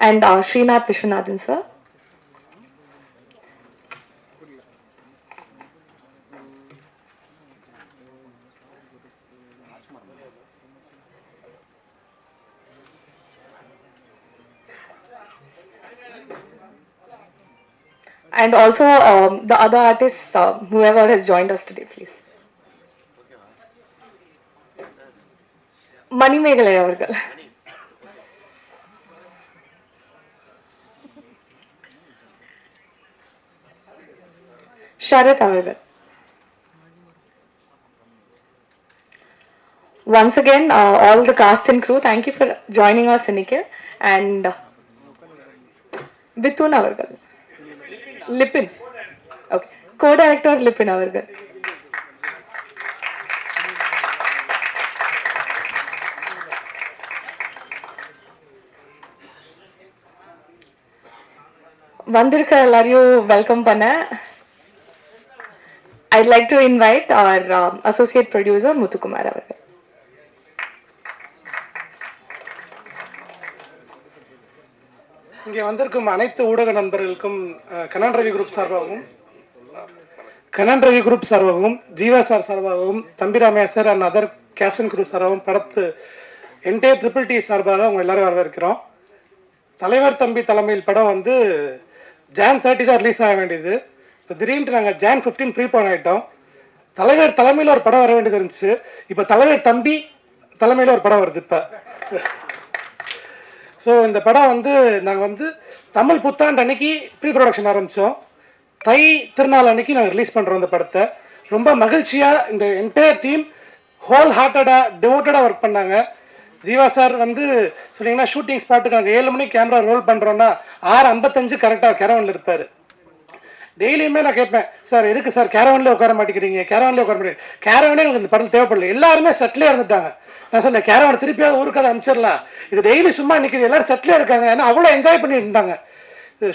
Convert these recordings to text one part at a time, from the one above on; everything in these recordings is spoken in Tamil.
and Srinath Vishwanathan sir. And also the other artists, whoever has joined us today, please. Manimegalai avargal. Sharath avargal. Once again, all the cast and crew, thank you for joining us, Inike. And Bithun avargal. Lipin. Okay. Co-director Lipin avargal. வந்திருக்க எல்லாரையும் வெல்கம் பண்ண I'd like to invite our associate producer Muthukumar அவர்கள். இங்கே வந்திருக்கும் அனைத்து ஊடக நண்பர்களுக்கும் கண்ணன் ரவி குரூப் சார்பாகவும் ஜீவா சார் சார்பாகவும் Thambi Ramaiah sir and other cast and crew சார்பாகவும் படத்து என்டையர் ட்ரிபிள் டி சார்பாக அவங்க எல்லாரும் வரவேற்கிறோம். தலைவர் தம்பி தலைமையில் படம் வந்து Jan 30 தான் ரிலீஸ் ஆக வேண்டியது. இப்போ திடீர்னு நாங்கள் Jan 15 ப்ரீபான் ஆகிட்டோம். தலைவர் தலைமையில் ஒரு படம் வர வேண்டியது இருந்துச்சு. இப்போ தலைவர் தம்பி தலைமையில் ஒரு படம் வருது. இப்போ ஸோ இந்த படம் வந்து நாங்கள் வந்து தமிழ் புத்தாண்டு அன்னைக்கு ப்ரீ ப்ரொடக்ஷன் ஆரம்பித்தோம். தை திருநாள் அன்னைக்கு நாங்கள் ரிலீஸ் பண்ணுறோம் இந்த படத்தை. ரொம்ப மகிழ்ச்சியாக இந்த என்டையர் டீம் ஹோல் ஹார்ட்டடாக டிவோட்டடாக ஒர்க் பண்ணாங்க. ஜீவா சார் வந்து சொன்னீங்கன்னா ஷூட்டிங் ஸ்பாட்டுக்கு நாங்கள் 7 மணிக்கு கேமரா ரோல் பண்ணுறோன்னா 6:55 கரெக்டாக கேரவனில் இருப்பார். டெய்லியுமே நான் கேட்பேன், சார் எதுக்கு சார் கேரவன்லேயே உட்கார மாட்டேங்கிறீங்க, கேரவன்லேயே உட்கார மாட்டேங்க. கேரவனே எனக்கு இந்த படத்தில் தேவைப்படல, எல்லாருமே செட்டிலே இருந்துட்டாங்க. நான் சொன்னேன் கேரவன் திருப்பியாவது ஊருக்கு அதை அனுப்பிச்சிடலாம், இது டெய்லி சும்மா நிற்கிது, எல்லோரும் செட்டிலே இருக்காங்க. ஏன்னா அவ்வளோ என்ஜாய் பண்ணிட்டு இருந்தாங்க.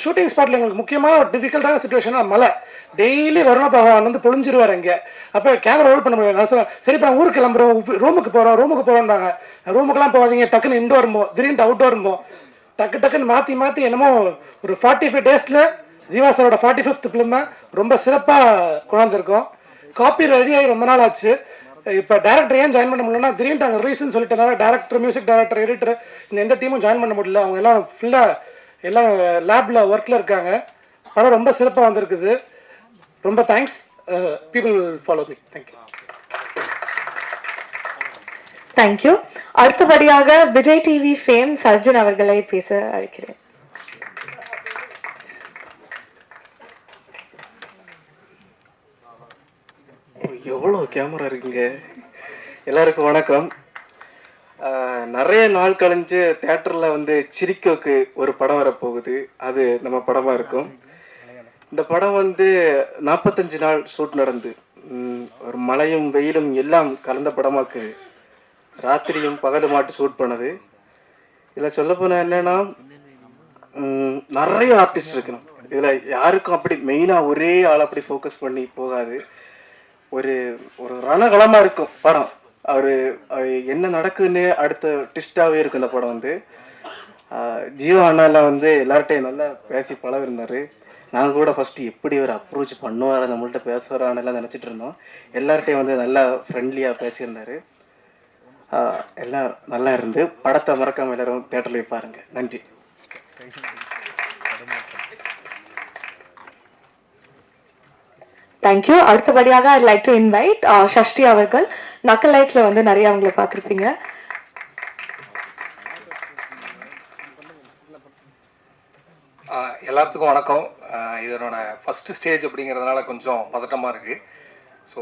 ஷூட்டிங் ஸ்பாட்டில் எங்களுக்கு முக்கியமான ஒரு டிஃபிகல்ட்டான சுச்சுவேஷனாக மழை. டெய்லி வருண பகவான் வந்து பொழிஞ்சிருவார் அங்கே. அப்போ கேமரா ரோல் பண்ண முடியாது. நான் சொன்னேன் சரி இப்போ நான் ஊருக்கு கிளம்புறோம், ரூமுக்கு போகிறோம்னாங்க. ரூமுக்கெல்லாம் போகாதீங்க, டக்குன்னு இன்டோர் இருப்போம், திடீர்னு அவுட்டோர் இருப்போம். டக்குன்னு மாற்றி என்னமோ ஒரு 45 டேஸில் ஜீவா சாரோட 45th ஃபிலிமை ரொம்ப சிறப்பாக கொண்டாந்துருக்கோம். காப்பி ரெடியாகி ரொம்ப நாள் ஆச்சு. இப்போ டேரக்டர் ஏன் ஜாயின் பண்ண முடியலன்னா திடீர்னு அங்கே ரீசன் சொல்லிட்டனால டேரக்டர், மியூசிக் டைரக்டர், எடிட்டர் இந்த எந்த டீமும் ஜாயின் பண்ண முடியல. அவங்க எல்லாம் ஃபுல்லாக எல்லாம் லேபில் ஒர்க்கில் இருக்காங்க. படம் ரொம்ப சிறப்பாக வந்திருக்குது. ரொம்ப thanks. People follow me. Thank you. Thank you. அடுத்தபடியாக விஜய் டிவி ஃபேம் சர்ஜன் அவர்களை பேச அழைக்கிறேன். எவ்வளோ கேமரா இருக்குங்க. எல்லாருக்கும் வணக்கம். நிறைய நாள் கழிஞ்சு தேட்டரில் வந்து சிரிக்கோக்கு ஒரு படம் வரப்போகுது. அது நம்ம படமாக இருக்கும். இந்த படம் வந்து 45 நாள் ஷூட் நடந்து ஒரு மழையும் வெயிலும் எல்லாம் கலந்த படமாக்கு ராத்திரியும் பகலுமாட்டு ஷூட் பண்ணது. இதில் சொல்ல போனால் என்னன்னா நிறைய ஆர்டிஸ்ட் இருக்கணும். இதில் யாருக்கும் அப்படி மெயினாக ஒரே ஆள் அப்படி ஃபோக்கஸ் பண்ணி போகாது. ஒரு ஒரு ரணகலமாக இருக்கும் படம். அவர் என்ன நடக்குதுன்னு அடுத்த ட்விஸ்டாகவே இருக்கும் இந்த படம் வந்து. ஜீவா அண்ணாலாம் வந்து எல்லார்ட்டையும் நல்லா பேசி பழகிருந்தார். நாங்கள் கூட ஃபஸ்ட்டு எப்படி ஒரு அப்ரோச் பண்ணுவார், நம்மள்கிட்ட பேசுவாரான்னுலாம் நினச்சிட்டு இருந்தோம். எல்லார்ட்டையும் வந்து நல்லா ஃப்ரெண்ட்லியாக பேசியிருந்தார். எல்லாம் நல்லா இருந்து படத்தை மறக்காமல் எல்லோரும் தேட்டரில் போய் பாருங்கள். நன்றி. தேங்க்யூ. அடுத்தபடியாக I'd like to invite ஷஷ்டி அவர்கள். நக்கல் லைட்ஸ்ல வந்து நிறைய அவங்கள பார்த்துருப்பீங்க. எல்லாத்துக்கும் வணக்கம். இதனோட ஃபஸ்ட்டு ஸ்டேஜ் அப்படிங்கிறதுனால கொஞ்சம் பதட்டமாக இருக்குது. ஸோ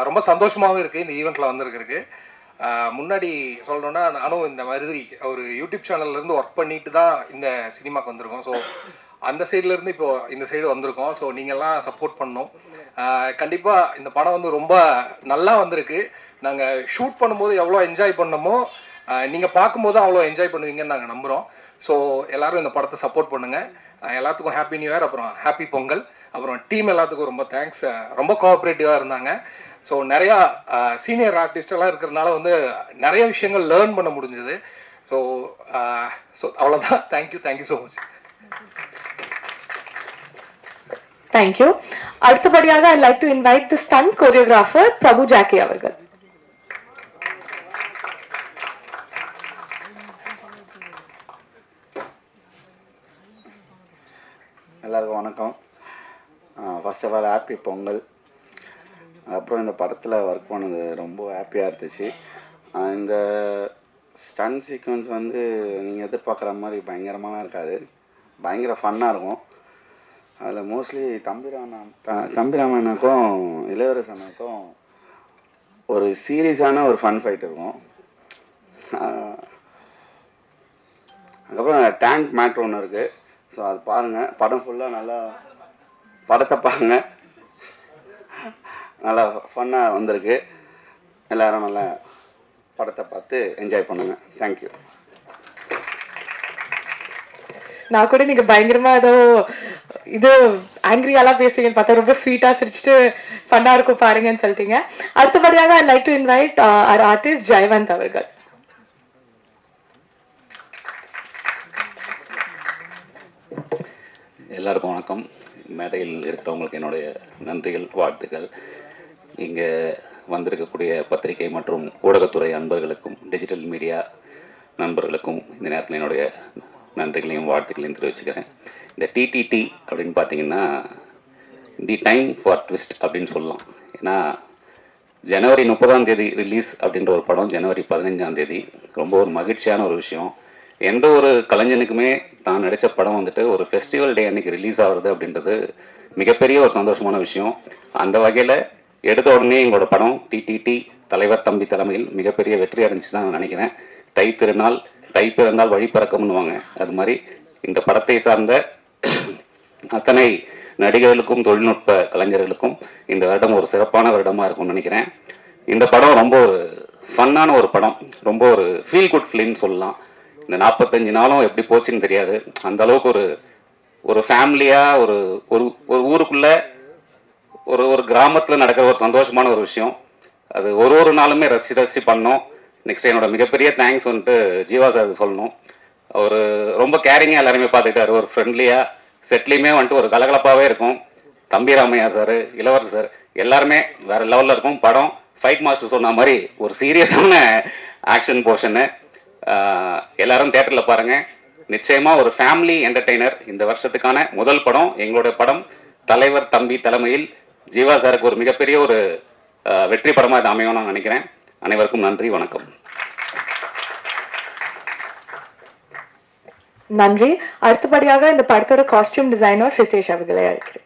ரொம்ப சந்தோஷமாகவும் இருக்குது இந்த ஈவெண்ட்டில் வந்திருக்கிறதுக்கு. முன்னாடி சொல்லணுன்னா நானும் இந்த மாதிரி ஒரு யூடியூப் சேனல்லேருந்து ஒர்க் பண்ணிட்டு தான் இந்த சினிமாவுக்கு வந்திருக்கோம். ஸோ அந்த சைட்லேருந்து இப்போது இந்த சைடு வந்திருக்கோம். ஸோ நீங்கள்லாம் சப்போர்ட் பண்ணோம். கண்டிப்பாக இந்த படம் வந்து ரொம்ப நல்லா வந்திருக்கு. நாங்கள் ஷூட் பண்ணும்போது எவ்வளோ என்ஜாய் பண்ணமோ நீங்கள் பார்க்கும்போது அவ்வளோ என்ஜாய் பண்ணுவீங்கன்னு நாங்கள் நம்புகிறோம். ஸோ எல்லோரும் இந்த படத்தை சப்போர்ட் பண்ணுங்கள். எல்லாத்துக்கும் ஹாப்பி நியூ இயர், அப்புறம் ஹாப்பி பொங்கல். அப்புறம் டீம் எல்லாத்துக்கும் ரொம்ப தேங்க்ஸ். ரொம்ப கோஆப்ரேட்டிவாக இருந்தாங்க. ஸோ நிறையா சீனியர் ஆர்டிஸ்டெல்லாம் இருக்கிறதுனால வந்து நிறைய விஷயங்கள் லேர்ன் பண்ண முடிஞ்சுது. ஸோ அவ்வளோதான். Thank you so much. Thank you. அடுத்தபடியாக I'd like to invite the stunt choreographer Prabhu Jackie அவர்கள். எல்லாருக்கும் வணக்கம். First of all happy Pongal. அப்புறம் இந்த படத்தில் ஒர்க் பண்ணது ரொம்ப ஹாப்பியாக இருந்துச்சு. இந்த ஸ்டன் சீக்வன்ஸ் வந்து நீங்கள் எதிர்பார்க்குற மாதிரி பயங்கரமாலாம் இருக்காது, பயங்கர ஃபன்னாக இருக்கும். அதில் மோஸ்ட்லி தம்பிராமனுக்கும் இளையரசனுக்கும் ஒரு சீரியஸான ஒரு ஃபன் ஃபைட் இருக்கும். அதுக்கப்புறம் டேங்க் மேட்ரு ஒன்று இருக்குது. ஸோ அது பாருங்கள், படம் ஃபுல்லாக நல்லா படத்தை பாருங்கள், நல்லா ஃபன்னாக வந்திருக்கு. எல்லோரும் நல்லா படத்தை பார்த்து என்ஜாய் பண்ணுங்கள். தேங்க்யூ. நான் கூட நீங்க பயங்கரமா ஏதோ இது ஆங்கிரியாலாம் பேசுவீங்கன்னு பார்த்தா ரொம்ப ஸ்வீட்டா சிரிச்சுட்டு ஃபன்னா இருக்கும் பாருங்கன்னு சொல்லிட்டீங்க. அடுத்தபடியாக I'd like to invite our artist Jayawant அவர்கள். எல்லாருக்கும் வணக்கம். மேடையில் இருக்கிறவங்களுக்கு என்னுடைய நன்றிகள், வாழ்த்துக்கள். இங்கே வந்திருக்கக்கூடிய பத்திரிகை மற்றும் ஊடகத்துறை அன்பர்களுக்கும் டிஜிட்டல் மீடியா நண்பர்களுக்கும் இந்த நேரத்தில் என்னுடைய நன்றிகளையும் வாழ்த்துக்களையும் தெரிவிச்சுக்கிறேன். இந்த டிடிடி அப்படின்னு பார்த்தீங்கன்னா தி டைம் ஃபார் ட்விஸ்ட் அப்படின்னு சொல்லலாம். ஏன்னா ஜனவரி 30 ரிலீஸ் அப்படின்ற ஒரு படம் ஜனவரி 15 ரொம்ப ஒரு மகிழ்ச்சியான ஒரு விஷயம். எந்த ஒரு கலைஞனுக்குமே தான் நடித்த படம் வந்துட்டு ஒரு ஃபெஸ்டிவல் டே அன்னைக்கு ரிலீஸ் ஆகுறது அப்படின்றது மிகப்பெரிய ஒரு சந்தோஷமான விஷயம். அந்த வகையில் எடுத்த உடனே எங்களோட படம் டிடிடி தலைவர் தம்பி தலைமையில் மிகப்பெரிய வெற்றி அடைஞ்சு தான் நான் நினைக்கிறேன். தை திருநாள் தை பிறந்தால் வழி பிறக்கும்னுவாங்க. அது மாதிரி இந்த படத்தை சார்ந்த அத்தனை நடிகர்களுக்கும் தொழில்நுட்ப கலைஞர்களுக்கும் இந்த வருடம் ஒரு சிறப்பான வருடமாக இருக்கும்னு நினைக்கிறேன். இந்த படம் ரொம்ப ஒரு ஃபன்னான ஒரு படம், ரொம்ப ஒரு ஃபீல் குட் ஃபிலிம்னு சொல்லலாம். இந்த 45 நாளும் எப்படி போச்சுன்னு தெரியாது. அந்த அளவுக்கு ஒரு ஃபேமிலியாக ஒரு ஒரு ஊருக்குள்ளே ஒரு கிராமத்தில் நடக்கிற ஒரு சந்தோஷமான ஒரு விஷயம். அது ஒரு நாளுமே ரசித்து பண்ணோம். நெக்ஸ்ட் என்னோட மிகப்பெரிய தேங்க்ஸ் வந்துட்டு ஜீவா சார் சொல்லணும். அவர் ரொம்ப கேரிங்காக எல்லாருமே பார்த்துக்கிட்டாரு. ஒரு ஃப்ரெண்ட்லியாக செட்லேயுமே வந்துட்டு ஒரு கலகலப்பாகவே இருக்கும். தம்பி ராமையா சார், இளவரசர் சார் எல்லாருமே வேறு லெவலில் இருக்கும். படம் ஃபைட் மாஸ்டர் சொன்ன மாதிரி ஒரு சீரியஸான ஆக்ஷன் போர்ஷனு. எல்லாரும் தேட்டரில் பாருங்கள். நிச்சயமாக ஒரு ஃபேமிலி என்டர்டெய்னர். இந்த வருஷத்துக்கான முதல் படம் எங்களோட படம் தலைவர் தம்பி தலைமையில் ஜீவா சாருக்கு ஒரு மிகப்பெரிய ஒரு வெற்றி படமாக இது அமையும் நான் நினைக்கிறேன். அனைவருக்கும் நன்றி, வணக்கம். நன்றி. அடுத்தபடியாக இந்த படத்தோட காஸ்டியூம் டிசைனர் ரிதேஷ் அவர்களை அழைக்கிறேன்.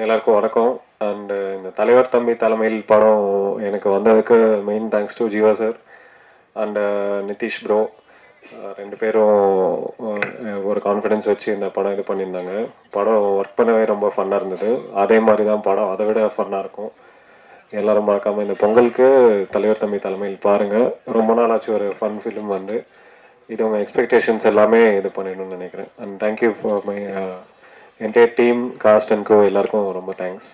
எல்லாருக்கும் வணக்கம். அண்டு இந்த தலைவர் தம்பி தலைமையில் படம் எனக்கு வந்ததுக்கு main thanks to Jeeva sir and Nitish bro. 2 பேரும் ஒரு கான்ஃபிடென்ஸ் வச்சு இந்த படம் இது பண்ணியிருந்தாங்க. படம் ஒர்க் பண்ணவே ரொம்ப ஃபன்னாக இருந்தது. அதே மாதிரி தான் படம் அதை விட ஃபன்னாக இருக்கும். எல்லோரும் மறக்காமல் இந்த பொங்கலுக்கு தலைவர் தம்பி தலைமையில் பாருங்கள். ரொம்ப நாள் ஆச்சு ஒரு ஃபன் ஃபிலிம் வந்து. இது உங்கள் எக்ஸ்பெக்டேஷன்ஸ் எல்லாமே இது பண்ணிடணும்னு நினைக்கிறேன். And thank you for my entire team, cast and crew எல்லாருக்கும் ரொம்ப தேங்க்ஸ்.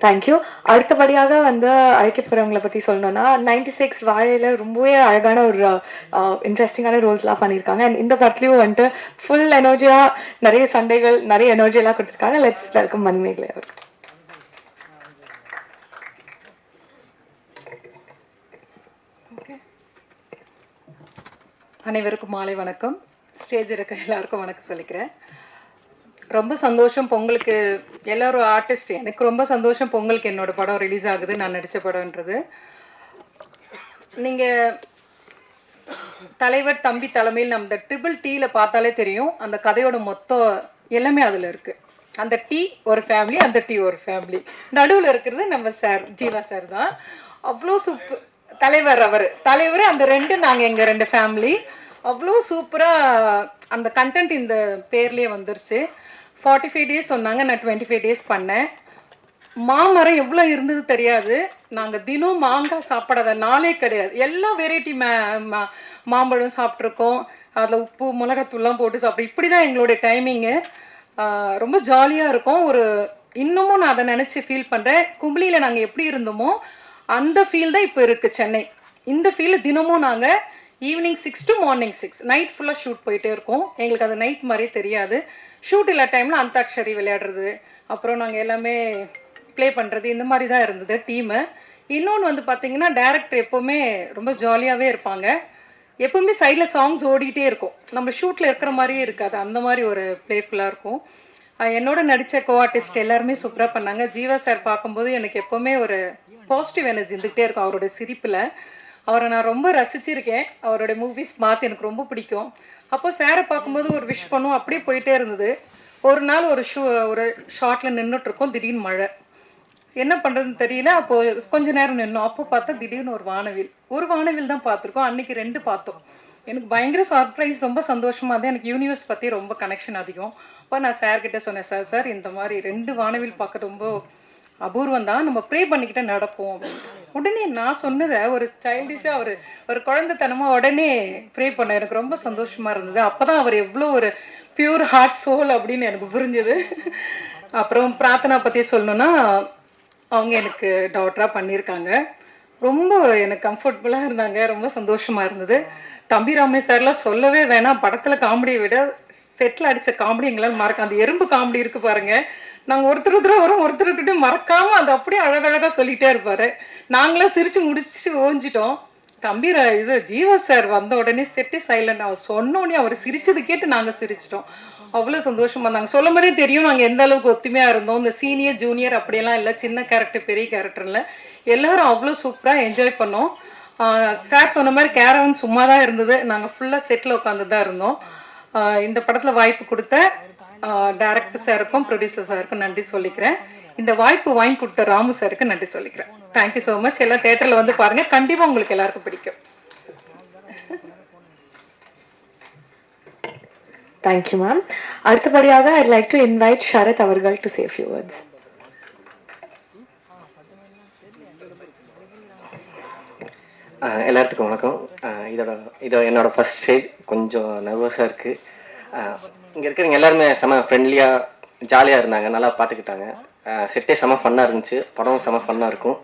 தேங்க்யூ. அடுத்தபடியாக வந்து அழைக்க போகிறவங்களை பற்றி சொல்லணும்னா 96 வாழையில் ரொம்பவே அழகான ஒரு இன்ட்ரெஸ்டிங்கான ரோல்ஸ்லாம் பண்ணியிருக்காங்க. அண்ட் இந்த படத்துலையும் வந்துட்டு ஃபுல் எனர்ஜியாக நிறைய சண்டைகள் நிறைய எனர்ஜியெல்லாம் கொடுத்துருக்காங்க. லெட்ஸ் வெல்கம் மணிமேகலை அவர்கள். அனைவருக்கும் மாலை வணக்கம். ஸ்டேஜ் இருக்க எல்லாருக்கும் வணக்கம் சொல்லிக்கிறேன். ரொம்ப சந்தோஷம் பொங்கலுக்கு எல்லோரும் ஆர்டிஸ்ட். எனக்கு ரொம்ப சந்தோஷம் பொங்கலுக்கு என்னோடய படம் ரிலீஸ் ஆகுது, நான் நடித்த படம்ன்றது. நீங்கள் தலைவர் தம்பி தலைமையில் நம்ம ட்ரிபிள் டீயில் பார்த்தாலே தெரியும் அந்த கதையோட மொத்தம் எல்லாமே அதில் இருக்குது. அந்த டீ ஒரு ஃபேமிலி, அந்த டீ ஒரு ஃபேமிலி, நடுவில் இருக்கிறது நம்ம சார் ஜீவா சார் தான். அவ்வளோ சூப்பர் தலைவர். தலைவர் அந்த 2 நாங்கள் எங்கள் 2 ஃபேமிலி. அவ்வளோ சூப்பராக அந்த கண்டென்ட் இந்த பேர்லேயே வந்துருச்சு. 45 days சொன்னாங்க, நான் 25 days பண்ணேன். மாமரம் எவ்வளோ இருந்தது தெரியாது. நாங்கள் தினம் மாங்காய் சாப்பிடாத நாளே கிடையாது. எல்லா வெரைட்டி மாம்பழம் சாப்பிட்ருக்கோம். அதில் உப்பு மிளகாத்தூள்லாம் போட்டு சாப்பிட்டு இப்படி தான் எங்களுடைய டைமிங்கு. ரொம்ப ஜாலியாக இருக்கும். ஒரு இன்னமும் நான் அதை நினச்சி ஃபீல் பண்ணுறேன். கும்பலியில் நாங்கள் எப்படி இருந்தோமோ அந்த ஃபீல் தான் இப்போ இருக்குது சென்னை. இந்த ஃபீல் தினமும் நாங்கள் ஈவினிங் 6 to மார்னிங் 6 நைட் ஃபுல்லாக ஷூட் போயிட்டே இருக்கோம். எங்களுக்கு அது நைட் மாதிரியே தெரியாது. ஷூட் இல்லா டைமில் அந்தாக்ஷரி விளையாடுறது, அப்புறம் நாங்கள் எல்லாமே ப்ளே பண்ணுறது, இந்த மாதிரி தான் இருந்தது டீமு. இன்னொன்று வந்து பார்த்திங்கன்னா டேரக்டர் எப்போவுமே ரொம்ப ஜாலியாகவே இருப்பாங்க. எப்போவுமே சைடில் சாங்ஸ் ஓடிக்கிட்டே இருக்கும். நம்ம ஷூட்டில் இருக்கிற மாதிரியே இருக்காது, அந்த மாதிரி ஒரு ப்ளேஃபுல்லாக இருக்கும். என்னோட நடித்த கோ ஆர்டிஸ்ட் எல்லாருமே சூப்பராக பண்ணாங்க. ஜீவா சார் பார்க்கும்போது எனக்கு எப்போவுமே ஒரு பாசிட்டிவ் எனர்ஜி இருந்துகிட்டே இருக்கும். அவரோட சிரிப்பில் அவரை நான் ரொம்ப ரசிச்சிருக்கேன். அவரோட மூவிஸ் பார்த்து எனக்கு ரொம்ப பிடிக்கும். அப்போது சாரை பார்க்கும்போது ஒரு விஷ் பண்ணுவோம், அப்படியே போயிட்டே இருந்தது. ஒரு நாள் ஒரு ஷார்ட்டில் நின்றுட்டுருக்கோம், திடீர்னு மழை. என்ன பண்ணுறதுன்னு தெரியல. அப்போது கொஞ்ச நேரம் நின்னோம். அப்போ பார்த்தா திடீர்னு ஒரு வானவில் தான் பார்த்துருக்கோம். அன்றைக்கி 2 பார்த்தோம். எனக்கு பயங்கர சர்ப்ரைஸ், ரொம்ப சந்தோஷமாக இருந்தது. எனக்கு யூனிவர்ஸ் பற்றி ரொம்ப கனெக்ஷன் அதிகம். அப்போ நான் சார்கிட்ட சொன்னேன், சார் இந்த மாதிரி 2 வானவில் பார்க்க ரொம்ப அபூர்வம் தான், நம்ம ப்ரே பண்ணிக்கிட்டே நடக்கும் அப்படின்ட்டு. உடனே நான் சொன்னதை ஒரு சைல்டிஷாக ஒரு குழந்தைத்தனமாக உடனே ப்ரே பண்ணேன். எனக்கு ரொம்ப சந்தோஷமாக இருந்தது. அப்போ தான் அவர் எவ்வளோ ஒரு பியூர் ஹார்ட் சோல் அப்படின்னு எனக்கு புரிஞ்சுது. அப்புறம் பிரார்த்தனா பற்றி சொல்லணுன்னா, அவங்க எனக்கு டாட்டராக பண்ணியிருக்காங்க. ரொம்ப எனக்கு கம்ஃபர்டபுளாக இருந்தாங்க, ரொம்ப சந்தோஷமாக இருந்தது. தம்பி ராமே சார்லாம் சொல்லவே வேணாம். படத்தில் காமெடியை விட செட்டில் அடித்த காமெடி எங்களால் மறக்க, அந்த எறும்பு காமெடி இருக்குது பாருங்கள். நாங்கள் ஒருத்தர் வரும், ஒருத்தர்கிட்ட மறக்காமல் அது அப்படியே அழகழகாக சொல்லிகிட்டே இருப்பார். நாங்களாம் சிரித்து முடிச்சு ஓஞ்சிட்டோம். தம்பி ஜீவா சார் வந்த உடனே செட்டே சைலண்ட். அவர் சொன்னோடனே அவர் சிரித்தது கேட்டு நாங்கள் சிரிச்சிட்டோம். அவ்வளோ சந்தோஷமாக இருந்தாங்க. சொல்லும் போதே தெரியும் நாங்கள் எந்த அளவுக்கு ஒத்துமையாக இருந்தோம். இந்த சீனியர் ஜூனியர் அப்படியெல்லாம் இல்லை, சின்ன கேரக்டர் பெரிய கேரக்டர் இல்லை, எல்லோரும் அவ்வளோ சூப்பராக என்ஜாய் பண்ணோம். சார் சொன்ன மாதிரி கேரவன் சும்மா தான் இருந்தது, நாங்கள் ஃபுல்லாக செட்டில் உட்காந்து தான் இருந்தோம். இந்த படத்தில் வாய்ப்பு கொடுத்த டைரக்டர் சாருக்கும் ப்ரொடியூசர் சாருக்கும் நன்றி சொல்லிக்கிறேன். இந்த வாய்ப்பு வாங்கி கொடுத்த ராமு சாருக்கு நன்றி சொல்லிக்கிறேன். Thank you so much. எல்லாம் தேட்டரில் வந்து பாருங்கள், கண்டிப்பாக உங்களுக்கு எல்லாருக்கும் பிடிக்கும். Thank you ma'am. அடுத்தபடியாக I'd like to invite Sharad அவர்கள் to say a few words. எல்லாத்துக்கும் வணக்கம். இதோட என்னோட ஃபர்ஸ்ட் ஸ்டேஜ். கொஞ்சம் நர்வஸாக இருக்குது. இங்கே இருக்கிறவங்க எல்லாருமே செம ஃப்ரெண்ட்லியாக ஜாலியாக இருந்தாங்க, நல்லா பார்த்துக்கிட்டாங்க. செட்டே செம ஃபன்னாக இருந்துச்சு, படம் செம ஃபன்னாக இருக்கும்.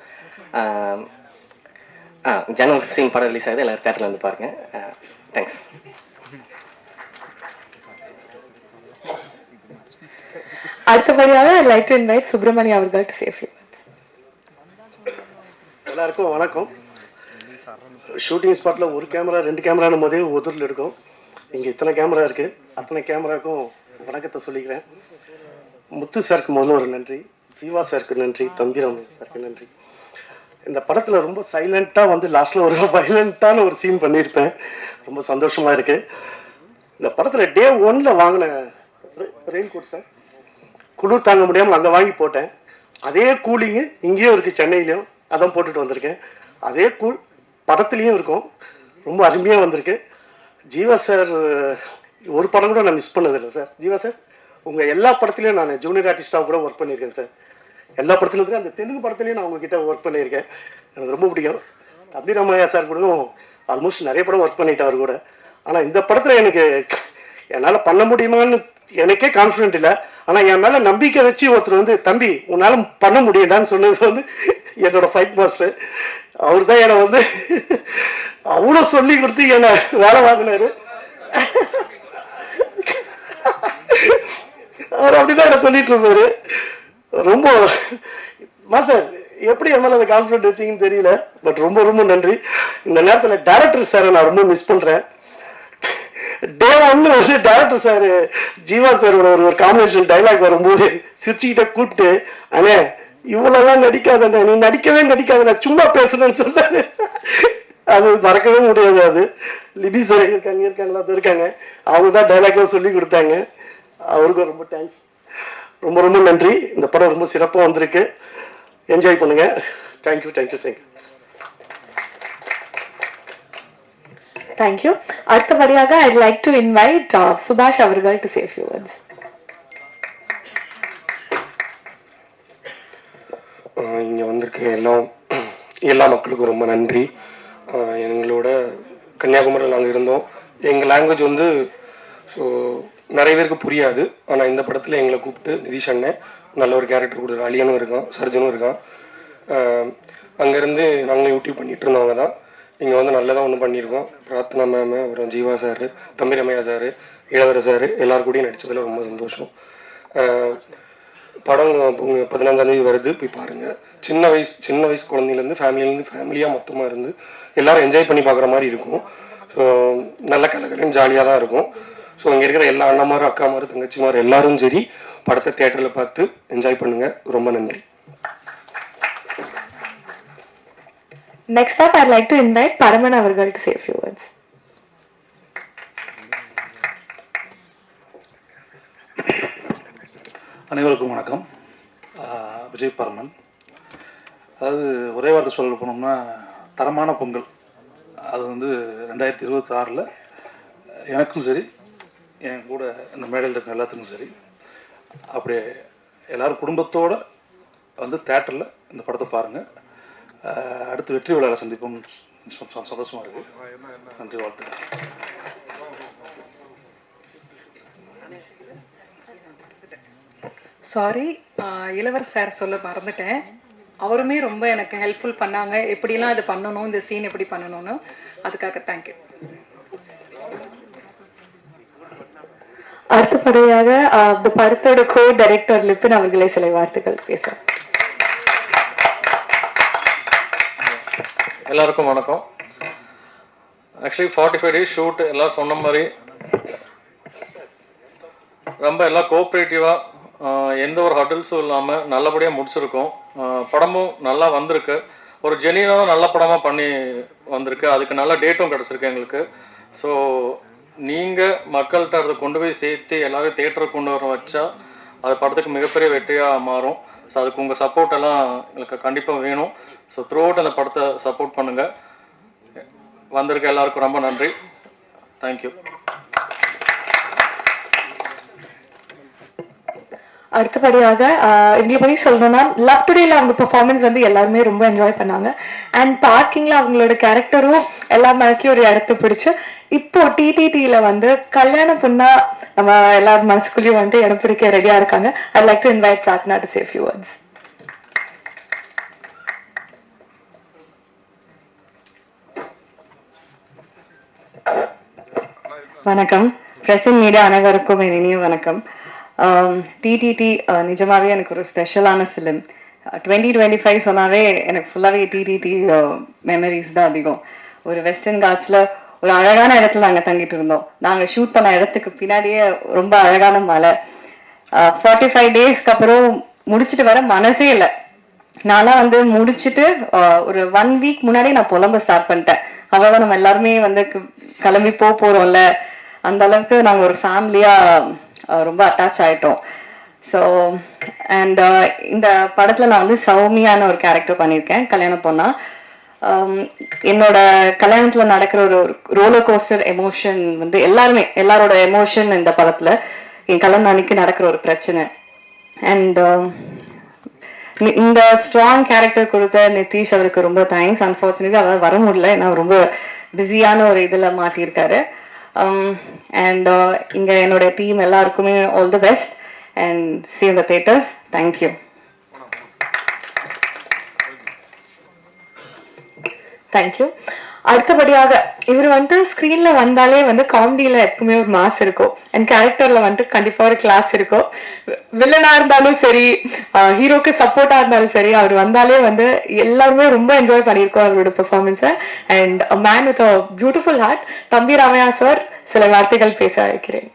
ஜனவரி 15 படம் ரிலீஸ் ஆகுது, எல்லோரும் தேட்டரில் வந்து பாருங்கள். தேங்க்ஸ். அடுத்தபடியாக I'd like to invite Subramani அவர்கள் to say a few words. எல்லாருக்கும் வணக்கம். ஷூட்டிங் ஸ்பாட்டில் ஒரு கேமரா 2 கேமரானும் போதே ஒதுரில் இருக்கும். இங்கே இத்தனை கேமரா இருக்குது. அத்தனை கேமராவுக்கும் வணக்கத்தை சொல்லிக்கிறேன். முத்து சாருக்கு முதல்ல ஒரு நன்றி, ஜீவா சாருக்கு நன்றி, தம்பிராம் சாருக்கு நன்றி. இந்த படத்தில் ரொம்ப சைலண்ட்டாக வந்து லாஸ்ட்டில் ஒரு வைலண்ட்டான ஒரு சீன் பண்ணியிருப்பேன். ரொம்ப சந்தோஷமாக இருக்குது. இந்த படத்தில் டே 1 வாங்கின ரெயின் கோட் சார், குளிர் தாங்க முடியாமல் அங்கே வாங்கி போட்டேன். அதே கூலிங்கு இங்கேயும் இருக்குது, சென்னையிலையும் அதான் போட்டுட்டு வந்திருக்கேன். அதே கூல் படத்துலேயும் இருக்கும். ரொம்ப அருமையாக வந்திருக்கு. ஜீவா சார் ஒரு படம் கூட நான் மிஸ் பண்ணதில்லை சார். ஜீவா சார் உங்கள் எல்லா படத்துலையும் நான் ஜூனியர் ஆர்டிஸ்டாக கூட ஒர்க் பண்ணியிருக்கேன் சார். எல்லா படத்துலையும் அந்த தெலுங்கு படத்துலையும் நான் உங்ககிட்ட ஒர்க் பண்ணியிருக்கேன். எனக்கு ரொம்ப பிடிக்கும். தம்பி ராமையா சார் கூட ஆல்மோஸ்ட் நிறைய படம் ஒர்க் பண்ணிட்டவர் கூட. ஆனால் இந்த படத்தில் எனக்கு என்னால் பண்ண முடியுமான்னு எனக்கே கான்ஃபிடென்ட் இல்லை. ஆனால் என் மேலே நம்பிக்கை வச்சு ஒருத்தர் வந்து தம்பி உன்னால் பண்ண முடியண்டான்னு சொன்னது வந்து என்னோட ஃபைட் மாஸ்டர். அவர் தான் என்னை வந்து அவ்வளோ சொல்லி கொடுத்து என்னை வேலை வாங்கினார். அவர் அப்படிதான் என்ன சொல்லிட்டு இருப்பாரு. ரொம்ப மாஸ்டர் எப்படி என் மேலே அந்த கான்ஃபிடென்ட் வச்சிங்கன்னு தெரியல, பட் ரொம்ப ரொம்ப நன்றி. இந்த நேரத்தில் டைரக்டர் சாரை நான் ரொம்ப மிஸ் பண்ணுறேன். டே 1 வந்து டைரக்டர் சார் ஜீவா சாரோட ஒரு காம்பினேஷன் டைலாக் வரும்போது சிரிச்சுக்கிட்ட கூப்பிட்டு, அண்ணே இவ்வளோலாம் நடிக்காதண்ணே, நீ நடிக்காத, சும்மா பேசுனேன்னு சொன்னாரு. அது மறக்கவே முடியாது. அது லிபி சார் இருக்காங்களா அது இருக்காங்க, அவங்க தான் டைலாக்லாம் சொல்லி கொடுத்தாங்க. அவருக்கும் ரொம்ப தேங்க்ஸ், ரொம்ப ரொம்ப நன்றி. இந்த படம் ரொம்ப சிறப்பாக வந்திருக்கு. என்ஜாய் பண்ணுங்க. தேங்க்யூ. Thank you. அடுத்தபடியாக I'd like to invite சுபாஷ் அவர்கள் to say a few words. இங்கே வந்திருக்க எல்லா மக்களுக்கும் ரொம்ப நன்றி. எங்களோட கன்னியாகுமரியில் நாங்கள் இருந்தோம். எங்கள் லாங்குவேஜ் வந்து ஸோ நிறைய பேருக்கு புரியாது. ஆனால் இந்த படத்தில் எங்களை கூப்பிட்டு நிதிஷ் அண்ணன் நல்ல ஒரு கேரக்டர் கொடுக்குற அலியனும் இருக்கான், சர்ஜனும் இருக்கான். அங்கேருந்து நாங்களும் யூடியூப் பண்ணிகிட்டு இருந்தவங்க தான். இங்கே வந்து நல்லதாக ஒன்று பண்ணியிருக்கோம். பிரார்த்தனா மேம், அப்புறம் ஜீவா சார், தம்பி ரமையா சார், இளவரசர் சார் எல்லாரும் கூடயும் நடித்ததில் ரொம்ப சந்தோஷம். படம் 15ஆம் தேதி வருது, போய் பாருங்கள். சின்ன வயசு குழந்தையிலேருந்து ஃபேமிலியாக மொத்தமாக இருந்து எல்லோரும் என்ஜாய் பண்ணி பார்க்குற மாதிரி இருக்கும். ஸோ நல்ல கலகலன்னு ஜாலியாக தான் இருக்கும். ஸோ இங்கே இருக்கிற எல்லா அண்ணமாரும் அக்காமாரும் தங்கச்சிமாரும் எல்லாரும் சரி படத்தை தியேட்டரில் பார்த்து என்ஜாய் பண்ணுங்கள். ரொம்ப நன்றி. Next up, I'd like to invite Paraman Avargal to say a few words. அனைவருக்கும் வணக்கம். விஜய் பரமன். அதாவது ஒரே வார்த்தை சொல்ல போனோம்னா தரமான பொங்கல். அது வந்து 2026 எனக்கும் சரி, என் கூட இந்த மேடையில் இருக்க எல்லாத்துக்கும் சரி, அப்படியே எல்லோரும் குடும்பத்தோடு வந்து தேட்டரில் இந்த படத்தை பாருங்கள். அடுத்து வெற்றி விழாவில் சந்திப்போம். சந்தோஷமாக இருக்குது. நன்றி, வாழ்த்துக்கள். சாரி, இளவரசர் சார் சொல்ல மறந்துட்டேன். அவருமே ரொம்ப எனக்கு ஹெல்ப்ஃபுல் பண்ணாங்க, எப்படிலாம் இது பண்ணணும், இந்த சீன் எப்படி பண்ணணும்னு. அதுக்காக தேங்க்யூ. அடுத்தபடியாக இந்த படத்தோட கோ டைரக்டர் லிப்பின் அவர்களே சில வார்த்தைகள் பேச. எல்லாருக்கும் வணக்கம். ஆக்சுவலி 45 days ஷூட், எல்லாம் சொன்ன மாதிரி ரொம்ப எல்லாம் கோஆப்ரேட்டிவாக, எந்த ஒரு ஹடில்ஸும் இல்லாமல் நல்லபடியாக முடிச்சிருக்கோம். படமும் நல்லா வந்திருக்கு. ஒரு ஜெனியூனான நல்ல படமாக பண்ணி வந்திருக்கு. அதுக்கு நல்ல டேட்டும் கிடச்சிருக்கு எங்களுக்கு. ஸோ நீங்கள் மக்கள்கிட்ட அதை கொண்டு போய் சேர்த்து எல்லாரும் தியேட்டருக்கு கொண்டு வர வச்சா அது படத்துக்கு மிகப்பெரிய வெற்றியாக மாறும். ஸோ அதுக்கு உங்கள் சப்போர்ட் எல்லாம் எங்களுக்கு கண்டிப்பாக வேணும். ஸோ த்ரூ அவுட் அந்த படத்தை சப்போர்ட் பண்ணுங்கள். வந்திருக்க எல்லாருக்கும் ரொம்ப நன்றி. தேங்க்யூ. அடுத்தபடியாக இவங்களை பற்றி சொல்லணும்னா, லவ் டுடேல அவங்க பெர்ஃபார்மன்ஸ் வந்து எல்லாருமே ரொம்ப என்ஜாய் பண்ணாங்க. அண்ட் பார்க்கிங்ல அவங்களோட கேரக்டரும் எல்லா மனசுலயும் ஒரு இடத்த பிடிச்சு, இப்போ டிடிடியில வந்து கல்யாண பொண்ணா நம்ம எல்லாரும் மனசுக்குள்ளேயும் வந்து இடம் பிடிக்க ரெடியா இருக்காங்க. I like to invite Prarthana to say few words. வணக்கம். பிரசன்ட் மீடியா அனைவருக்கும் இனிய வணக்கம். டிடிடி நிஜமாவே எனக்கு ஒரு ஸ்பெஷலான ஃபிலிம். 2025 சொன்னாவே எனக்கு ஃபுல்லாகவே டிடிடி மெமரிஸ் தான் அதிகம். ஒரு வெஸ்டர்ன் காட்ஸில் ஒரு அழகான இடத்துல நாங்கள் தங்கிட்டு இருந்தோம். நாங்கள் ஷூட் பண்ண இடத்துக்கு பின்னாடியே ரொம்ப அழகான மலை. 45 daysக்கு அப்புறம் முடிச்சுட்டு வர மனசே இல்லை. நான்லாம் வந்து முடிச்சுட்டு ஒரு 1 week முன்னாடி நான் புலம்ப ஸ்டார்ட் பண்ணிட்டேன். அவ்வளோதான், நம்ம எல்லாருமே வந்து கிளம்பி போகிறோம்ல, அந்த அளவுக்கு நாங்கள் ஒரு ஃபேமிலியாக ரொம்ப அட்டாச் ஆகிட்டோம். ஸோ அண்ட் இந்த படத்தில் நான் வந்து சௌமியான ஒரு கேரக்டர் பண்ணியிருக்கேன், கல்யாண பொண்ணா. என்னோட கல்யாணத்தில் நடக்கிற ஒரு ரோலர் கோஸ்டர் எமோஷன் வந்து எல்லாரோட எமோஷன் இந்த படத்தில் என் கல்யாணம் அன்னைக்கு நடக்கிற ஒரு பிரச்சனை. அண்ட் இந்த ஸ்ட்ராங் கேரக்டர் கொடுத்த நிதிஷ் அவருக்கு ரொம்ப தேங்க்ஸ். அன்ஃபார்ச்சுனேட்லி அவர் வர முடியல, ஏன்னா ரொம்ப பிஸியான ஒரு இதில் மாட்டியிருக்காரு. அண்ட் இங்கே என்னோட டீம் எல்லாருக்குமே all the best and see you in the theaters. Thank you. Thank you. அடுத்தபடியாக இவர் வந்துட்டு ஸ்க்ரீனில் வந்தாலே வந்து காமெடியில் எப்பவுமே ஒரு மாஸ் இருக்கும். அண்ட் கேரக்டரில் வந்துட்டு கண்டிப்பாக ஒரு கிளாஸ் இருக்கும். வில்லனாக இருந்தாலும் சரி, ஹீரோக்கு சப்போர்ட்டாக இருந்தாலும் சரி, அவர் வந்தாலே வந்து எல்லாருமே ரொம்ப என்ஜாய் பண்ணியிருக்கோம் அவரோட பெர்ஃபார்மன்ஸை. And a man with a beautiful heart. தம்பி ராமையா சார் சில வார்த்தைகள் பேச வைக்கிறேன்.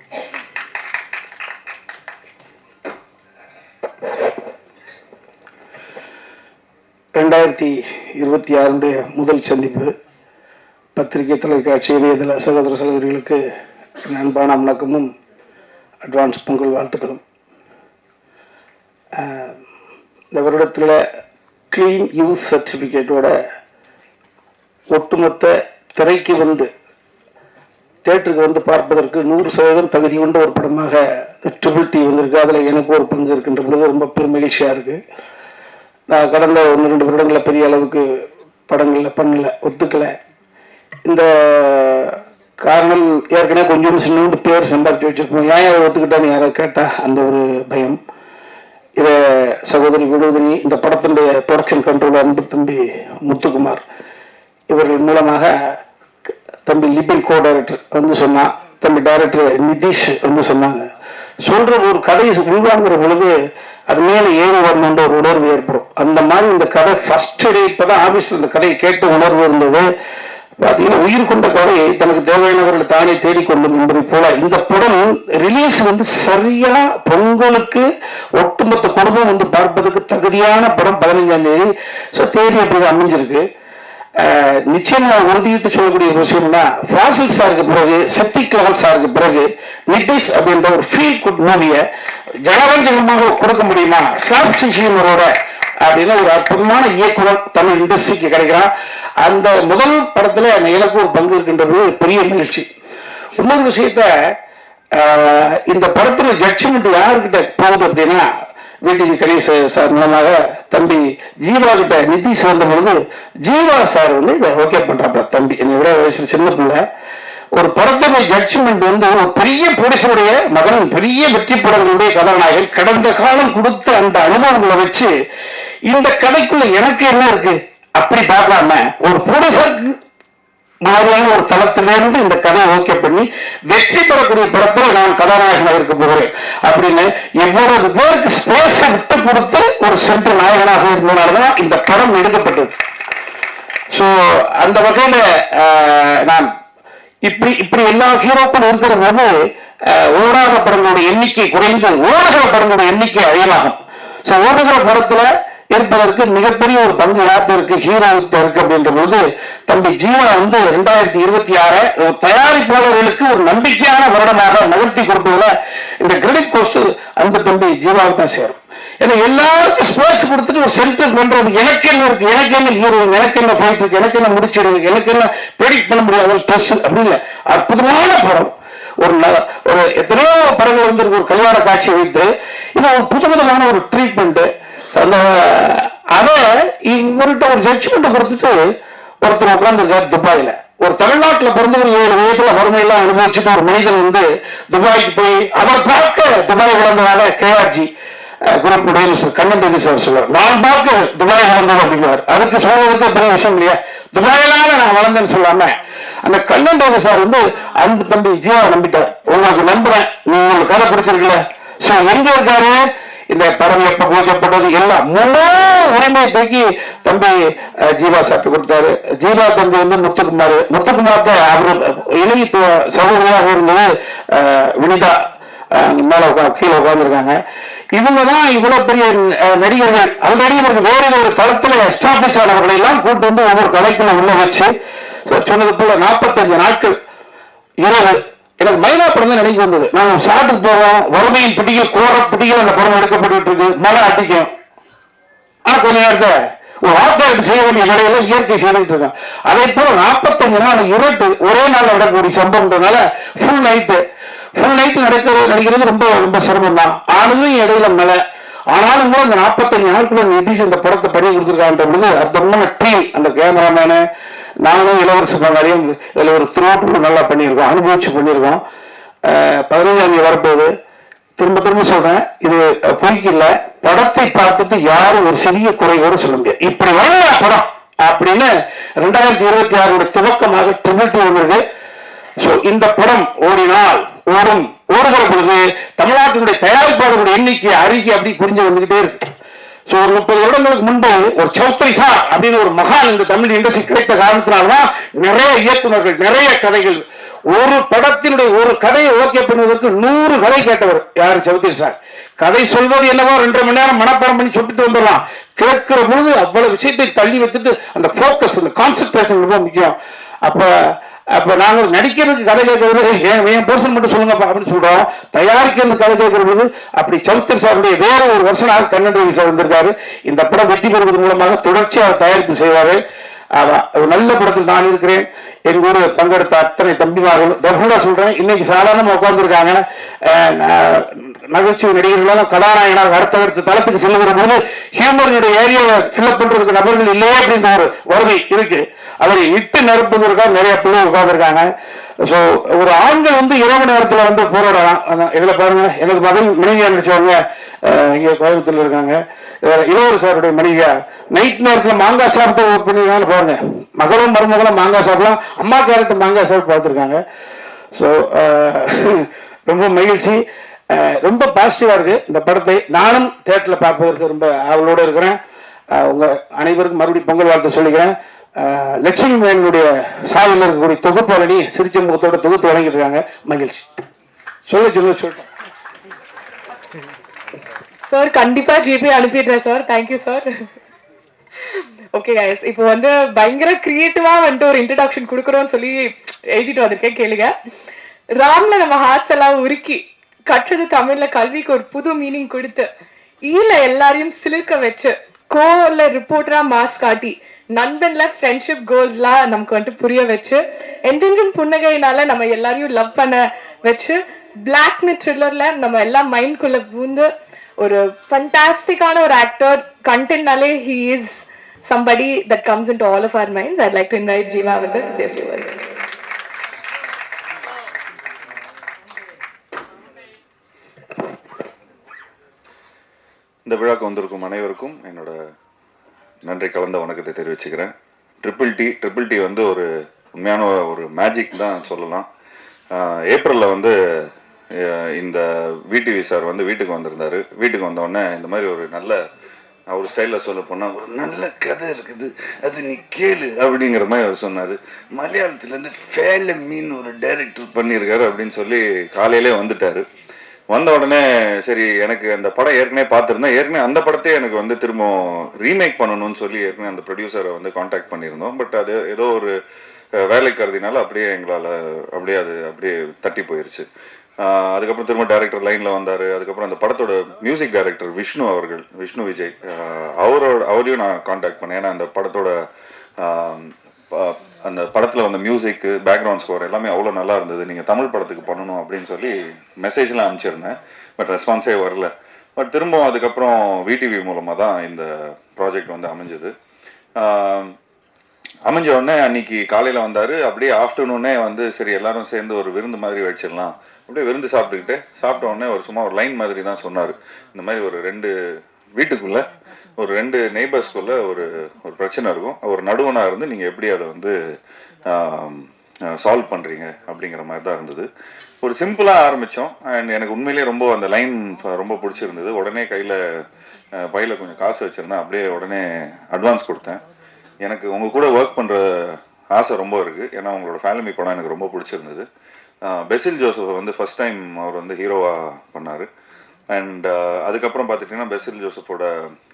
ரெண்டாயிரத்தி 26 முதல் சந்திப்பு. பத்திரிகை, தொலைக்காட்சி, இணையதள சகோதர சகோதரிகளுக்கு அன்பான வணக்கமும் அட்வான்ஸ் பொங்கல் வாழ்த்துக்களும். இந்த வருடத்தில் க்ளீன் யூஸ் சர்டிஃபிகேட்டோட ஒட்டுமொத்த திரைக்கு வந்து தியேட்டருக்கு வந்து பார்ப்பதற்கு 100% தகுதி கொண்ட ஒரு படமாக ட்ரிபிள் டி வந்திருக்கு. அதில் எனக்கு ஒரு பங்கு இருக்கின்ற பொழுது ரொம்ப பெருமகிழ்ச்சியாக இருக்குது. நான் கடந்த 1-2 வருடங்களில் பெரிய அளவுக்கு படங்களில் பண்ணலை, ஒத்துக்கலை. இந்த காரணம் ஏற்கனவே கொஞ்சம் சின்ன பேர் சம்பாதிச்சு வச்சுருப்போம். ஏன் அதை ஒத்துக்கிட்டான்னு யாரோ கேட்டால் அந்த ஒரு பயம். இதை சகோதரி விடுதலை இந்த படத்தினுடைய ப்ரொடக்ஷன் கண்ட்ரோலர் அன்பு தம்பி முத்துக்குமார் இவர்கள் மூலமாக தம்பி லிபின் கோ டைரக்டர் வந்து சொன்னான், தம்பி டைரக்டர் நிதிஷ் வந்து சொன்னாங்க. சொல்கிற ஒரு கதையை உள்வாங்குற பொழுது அது மேலே ஏறி வரணுன்ற ஒரு உணர்வு ஏற்படும். அந்த மாதிரி இந்த கதை ஃபர்ஸ்ட் டே இப்போ தான் ஆஃபீஸில் இந்த கதையை கேட்ட உணர்வு இருந்தது. பார்த்தீங்கன்னா உயிர் கொண்ட கதை தனக்கு தேவையானவர்களை தானே தேடிக்கொள்ளும் என்பதை போல இந்த படம் ரிலீஸ் வந்து சரியா பொங்கலுக்கு ஒட்டுமொத்த குடும்பம் வந்து பார்ப்பதற்கு தகுதியான படம் 15ஆம் தேதி. ஸோ தேதி அப்படி அமைஞ்சிருக்கு. நிச்சயமா உறுதியிட்டு சொல்லக்கூடிய விஷயம்னா ஃபாசில் சாருக்கு பிறகு சக்தி கமல் சாருக்கு பிறகு நிதிஷ் அப்படின்ற ஒரு ஃபீல் குட் மூவியை ஜனரஞ்சகமாக கொடுக்க முடியுமா சாஃப்ட் ஹியூமரோட அப்படின்னு ஒரு அற்புதமான இயக்குனர் தமிழ் இண்டஸ்ட்ரிக்கு கிடைக்கிறான். அந்த முதல் படத்துல எனக்கு ஒரு பங்கு இருக்கின்றது பெரிய மகிழ்ச்சி. இன்னொரு விஷயத்த இந்த படத்துல ஜட்ஜ்மெண்ட் யாருக்கிட்ட போகுது அப்படின்னா வீட்டுக்கு கணேஷ் சார் மூலமாக தம்பி ஜீவா கிட்ட நிதிஷ் வந்த பொழுது ஜீவா சார் வந்து இதை ஓகே பண்றாப்ல. தம்பி என்னை விட வயசுல சின்ன பிள்ளை. ஒரு படத்துடைய ஜட்ஜ்மெண்ட் வந்து ஒரு பெரிய புருஷனுடைய மகன் பெரிய வெற்றி படங்களுடைய கதாநாயகன் கடந்த காலம் கொடுத்த அந்த அனுபவங்களை வச்சு இந்த கதைக்குள்ள எனக்கு என்ன இருக்கு அப்படி பார்க்காம ஒரு புருஷருக்கு மாதிரியான ஒரு தளத்திலிருந்து இந்த கதையை ஓகே பண்ணி வெற்றி பெறக்கூடிய படத்தில் நான் கதாநாயகனாக இருக்க போகிறேன் அப்படின்னு எவ்வளவு பேருக்கு ஸ்பேஸ விட்டு கொடுத்து ஒரு சென்ட்ரல் நாயகனாக இருந்ததுனாலதான் இந்த படம் எடுக்கப்பட்டது. ஸோ அந்த வகையில நான் இப்படி எல்லா ஹீரோக்களும் இருக்கிற போது ஓடாத படங்களுடைய எண்ணிக்கை குறைந்து ஓடுகிற படங்களுடைய எண்ணிக்கை அதிகமாகும். ஸோ ஓடுகிற படத்துல இருப்பதற்கு மிகப்பெரிய ஒரு பங்கு யாத்திற்கு ஹீரோவுக்கு இருக்கு அப்படின்ற போது தம்பி ஜீவா வந்து 2026 தயாரிப்பாளர்களுக்கு ஒரு நம்பிக்கையான வருடமாக நகர்த்தி கொடுப்பதுல இந்த கிரெடிட் கோஸ்ட் அன்பு தம்பி ஜீவாவுக்கு தான் சேரும். ஏன்னா எல்லாருக்கும் ஸ்பேஸ் கொடுத்துட்டு ஒரு சென்டர் பண்றது எனக்கு என்ன இருக்கு, எனக்கு என்ன ஹீரோ, எனக்கு என்ன ஃபைட் இருக்கு, எனக்கு என்ன முடிச்சிருக்கு, எனக்கு என்ன ப்ரெடிக்ட் பண்ண முடியாது டெஸ்ட் அப்படி இல்லை. அற்புதமான படம். ஒரு எத்தனையோ படங்கள் வந்து ஒரு கல்யாண காட்சி வைத்து இது ஒரு புதுவிதமான ஒரு ட்ரீட்மெண்ட். அந்த அதை இவர்கிட்ட ஒரு ஜட்ஜ்மெண்ட் கொடுத்துட்டு ஒருத்தர் உட்கார்ந்துருக்காரு துபாயில. ஒரு தமிழ்நாட்டில் பிறந்த ஒரு 7 வயதுல வறுமையெல்லாம் அனுபவிச்சுட்டு ஒரு மனிதன் வந்து துபாய்க்கு போய் அவர் பார்க்க துபாய் வளர்ந்தனால கேஆர்ஜி குரூப் கண்ணன் சார் சொல்லுவார், நான் பார்க்க துபாய் வளர்ந்தது அப்படின்னாரு. அதுக்கு சொல்றதுக்கு பெரிய விஷயம் இல்லையா, துபாயிலான நான் வளர்ந்தேன்னு சொல்லாம அந்த கண்ணன் சார் வந்து அந்த தம்பி ஜீவா நம்பிட்டார். உங்களுக்கு நம்புறேன், நீ உங்களுக்கு கதை பிடிச்சிருக்கல. ஸோ எங்க இருக்காரு இந்த படம் எப்ப பூஜைப்பட்டது எல்லாம் முழு உரிமையை தூக்கி தம்பி ஜீவா சாப்பிட்டு கொடுத்தாரு. ஜீவா தம்பி வந்து முத்துக்குமார்க்கு அவரு இணைய சகோதரியாக இருந்தது வினிதா மேல கீழே உட்கார்ந்துருக்காங்க. இவங்கதான் இவ்வளவு பெரிய நடிகர்கள் ஆல்ரெடி இவருக்கு வேற ஒரு தளத்துல எஸ்டாப்ளிஷ் ஆனவர்களை எல்லாம் கூட்டு வந்து ஒவ்வொரு கலைக்குள்ள உள்ள வச்சு சொன்னது போல 45 நாட்கள் இரவு. எனக்கு மைனா படம் தான் நினைக்க வந்தது. நாங்கள் ஷாட்டுக்கு போவோம், வறுமையின் பிடிகள் கோர பிடிகள் அந்த படம் எடுக்கப்பட்டு இருக்கு, மழை அடிக்கும். ஆனா கொஞ்ச நேரத்தை ஒரு வார்த்தை செய்ய வேண்டிய வேலையில இயற்கை செய்துட்டு இருக்கோம். அதே போல 45 நாள் இருட்டு ஒரே நாள் நடக்கக்கூடிய சம்பவம்ன்றதுனால ஃபுல் நைட்டு நடிக்கிறது ரொம்ப ரொம்ப சிரமம் தான். ஆனதும் இடையில மழை. ஆனாலும் கூட அந்த 45 நாட்களுக்கு நிதிஷ் இந்த படத்தை பண்ணி கொடுத்துருக்கான்ற பொழுது அற்புதமான டீம், அந்த கேமராமேனு நானும் இளவரசு பங்காளியும் இதில் ஒரு த்ரோட்டு நல்லா பண்ணியிருக்கோம், அனுபவிச்சு பண்ணியிருக்கோம். 15ஆம் தேதி வரப்போகுது. திரும்ப சொல்றேன், இது பொய்க்கு இல்லை. படத்தை பார்த்துட்டு யாரும் ஒரு சிறிய குறையோடு சொல்ல முடியாது இப்படி வரல படம் அப்படின்னு 2026 துவக்கமாக ட்ரிபிள் வந்திருக்கு. ஸோ இந்த படம் ஓடுகிற பொழுது தமிழ்நாட்டினுடைய தயாரிப்பாளர்களுடைய எண்ணிக்கை அருகே அப்படி புரிஞ்சு வந்துகிட்டே இருக்கு. ஸோ ஒரு 30 வருடங்களுக்கு முன்பு ஒரு சௌத்ரி சார் அப்படின்னு ஒரு மகான் இந்த தமிழ் இண்டஸ்ட்ரி கிடைத்த காரணத்தினால்தான் நிறைய இயக்குநர்கள் நிறைய கதைகள் ஒரு படத்தினுடைய ஒரு கதையை ஓகே பண்ணுவதற்கு 100 கதை கேட்டவர் யாரு சௌத்ரி சார். கதை சொல்வது என்னவோ 2.5 மணி நேரம் மனப்பாடம் பண்ணி சொல்லிட்டு வந்துடலாம். கேட்கிற பொழுது அவ்வளவு விஷயத்தை தள்ளி வைத்துட்டு அந்த போக்கஸ் அந்த கான்சென்ட்ரேஷன் ரொம்ப முக்கியம். அப்ப நாங்கள் நடிக்கிறதுக்கு கதை கேட்கறது என் போர்ஷன் மட்டும் சொல்லுங்கப்பா அப்படின்னு சொல்றோம். தயாரிக்கிறதுக்கு கதை கேட்கறது அப்படி சௌத்ரி சாருடைய வேற ஒரு வருஷனாக கண்ணன் சார் வந்திருக்காரு. இந்த படம் வெற்றி பெறுவதன் மூலமாக தொடர்ச்சியாக தயாரிப்பு செய்வாரு. நல்ல படத்தில் நான் இருக்கிறேன். எங்க ஊர் பங்கெடுத்த அத்தனை தம்பிமார்கள் டெஃபினட்டா சொல்றேன், இன்னைக்கு சாதாரணமா உட்கார்ந்துருக்காங்க. நகைச்சுவை நடிகர்களாலும் கதாநாயகனாக அடுத்த தளத்துக்கு செல்லுகிற போது ஹியூமருடைய ஏரியாவை ஃபில்அப் பண்றதுக்கு நபர்கள் இல்லையே அப்படின்ற ஒரு வறுமை இருக்கு. அதை இட்டு நிரப்புவதற்காக நிறைய பிள்ளைகள் உட்கார்ந்துருக்காங்க. ஸோ ஒரு ஆண்கள் வந்து இரவு நேரத்தில் வந்து போராடலாம். இதில் பாருங்க, எனது மனைவியா நடிச்சவங்க இங்கே கோயம்புத்தூர்ல இருக்காங்க. இளவரசர் சாருடைய மனைவியா நைட் நேரத்தில் மாங்காய் சாப்பிட்டு ஒர்க் பண்ணிருக்காங்கன்னு பாருங்க. மகளும் மருமகளும் மாங்காய் சாப்பிடலாம், அம்மா கேரக்டர் மாங்காய் சாப்பிட்டு பார்த்துருக்காங்க. ஸோ ரொம்ப மகிழ்ச்சி, ரொம்ப பாசிட்டிவாக இருக்குது இந்த படத்தை. நானும் தேட்டரில் பார்ப்பதற்கு ரொம்ப ஆவலோடு இருக்கிறேன். உங்கள் அனைவருக்கும் மறுபடியும் பொங்கல் வாழ்த்து சொல்லிக்கிறேன். லட்சுமி மேனுடைய சாலையில் இருக்கக்கூடிய தொகுப்பாளி சிரிச்ச முகத்தோட தொகுத்து வழங்கிட்டு இருக்காங்க. மகிழ்ச்சி. சொல்லிட்டேன் சார். கண்டிப்பா ஜிபே அனுப்பிடுறேன் sir. Thank you sir. Okay guys, இப்போ வந்து பயங்கர கிரியேட்டிவா வந்துட்டு ஒரு இன்ட்ரடக்ஷன் கொடுக்குறோம்னு சொல்லி எழுதிட்டு வந்திருக்கேன், கேளுங்க. ராம்ல நம்ம ஹார்ட்ஸ் எல்லாம் உருக்கி கற்றது தமிழ்ல கல்விக்கு ஒரு புது மீனிங் கொடுத்து ஈல எல்லாரையும் சிலிர்க்க வச்சு கோல ரிப்போர்ட்டரா மாஸ் காட்டி நண்பன்ல ஃப்ரெண்ட்ஷிப் கோல்ஸ்லாம் நமக்கு வந்துட்டு புரிய வச்சு என்றென்றும் புன்னகையினால நம்ம எல்லாரையும் லவ் பண்ண வச்சு பிளாக்னு த்ரில்லர்ல நம்ம எல்லாம் மைண்ட்குள்ள பூந்து ஒரு ஃபண்டாஸ்டிக்கான ஒரு actor. கண்டென்ட்னாலே he is somebody that comes into all of our minds. I'd like to invite Jeeva Avanga to say a few words. இந்த விழாக்கு வந்திருக்கும் அனைவருக்கும் என்னோட நன்றி கலந்த வணக்கத்தை தெரிவிச்சுக்கிறேன். ட்ரிபிள் டி வந்து ஒரு உண்மையான ஒரு மேஜிக் தான் சொல்லலாம். ஏப்ரலில் வந்து இந்த விடிவி சார் வந்து வீட்டுக்கு வந்திருந்தார். வீட்டுக்கு வந்தோடனே இந்த மாதிரி ஒரு நல்ல அவர் ஸ்டைலில் சொல்ல போனால் ஒரு நல்ல கதை இருக்குது, அது நீ கேளு அப்படிங்கிற மாதிரி அவர் சொன்னார். மலையாளத்துலேருந்து ஃபேல மீன் ஒரு டைரக்டர் பண்ணியிருக்காரு அப்படின்னு சொல்லி காலையிலே வந்துட்டார். வந்த உடனே சரி, எனக்கு அந்த படம் ஏற்கனவே பார்த்துருந்தேன். ஏற்கனவே அந்த படத்தையே எனக்கு வந்து திரும்ப ரீமேக் பண்ணணும்னு சொல்லி ஏற்கனவே அந்த ப்ரொடியூசரை வந்து காண்டாக்ட் பண்ணியிருந்தோம். பட் அது ஏதோ ஒரு வேலை கருதினால அப்படியே எங்களால் அப்படியே தட்டி போயிடுச்சு. அதுக்கப்புறம் திரும்ப டைரக்டர் லைனில் வந்தார். அதுக்கப்புறம் அந்த படத்தோட மியூசிக் டைரக்டர் விஷ்ணு விஜய், அவரையும் நான் காண்டாக்ட் பண்ணேன். ஏன்னா அந்த படத்தோட அந்த படத்தில் வந்த மியூசிக்கு, பேக்ரவுண்ட் ஸ்கோர் எல்லாமே அவ்வளோ நல்லா இருந்தது. நீங்கள் தமிழ் படத்துக்கு பண்ணணும் அப்படின்னு சொல்லி மெசேஜ்லாம் அனுப்பிச்சிருந்தேன். பட் ரெஸ்பான்ஸே வரல. பட் திரும்பவும் அதுக்கப்புறம் விடிவி மூலமாக தான் இந்த ப்ராஜெக்ட் வந்து அமைஞ்சது. அமைஞ்ச உடனே அன்னைக்கு காலையில் வந்தார். அப்படியே ஆஃப்டர்நூனே வந்து சரி எல்லாரும் சேர்ந்து ஒரு விருந்து மாதிரி வச்சிடலாம். அப்படியே விருந்து சாப்பிட்ட உடனே சும்மா ஒரு லைன் மாதிரி தான் சொன்னார். இந்த மாதிரி ஒரு 2 வீட்டுக்குள்ளே ஒரு 2 நெய்பர்ஸ்குள்ளே ஒரு பிரச்சனை இருக்கும், ஒரு நடுவனாக இருந்து நீங்கள் எப்படி அதை வந்து சால்வ் பண்ணுறீங்க அப்படிங்கிற மாதிரி தான் இருந்தது. ஒரு சிம்பிளாக ஆரம்பித்தோம். அண்ட் எனக்கு உண்மையிலேயே ரொம்ப அந்த லைன் ரொம்ப பிடிச்சிருந்தது. உடனே பையில் கொஞ்சம் காசு வச்சுருந்தேன். அப்படியே உடனே அட்வான்ஸ் கொடுத்தேன். எனக்கு உங்கள் கூட ஒர்க் பண்ணுற ஆசை ரொம்ப இருக்குது. ஏன்னா உங்களோட ஃபேமிலி படம் எனக்கு ரொம்ப பிடிச்சிருந்தது. பெசில் ஜோசப் வந்து ஃபஸ்ட் டைம் அவர் வந்து ஹீரோவாக பண்ணார். அண்ட் அதுக்கப்புறம் பார்த்துட்டிங்கன்னா பெசில் ஜோசப்போட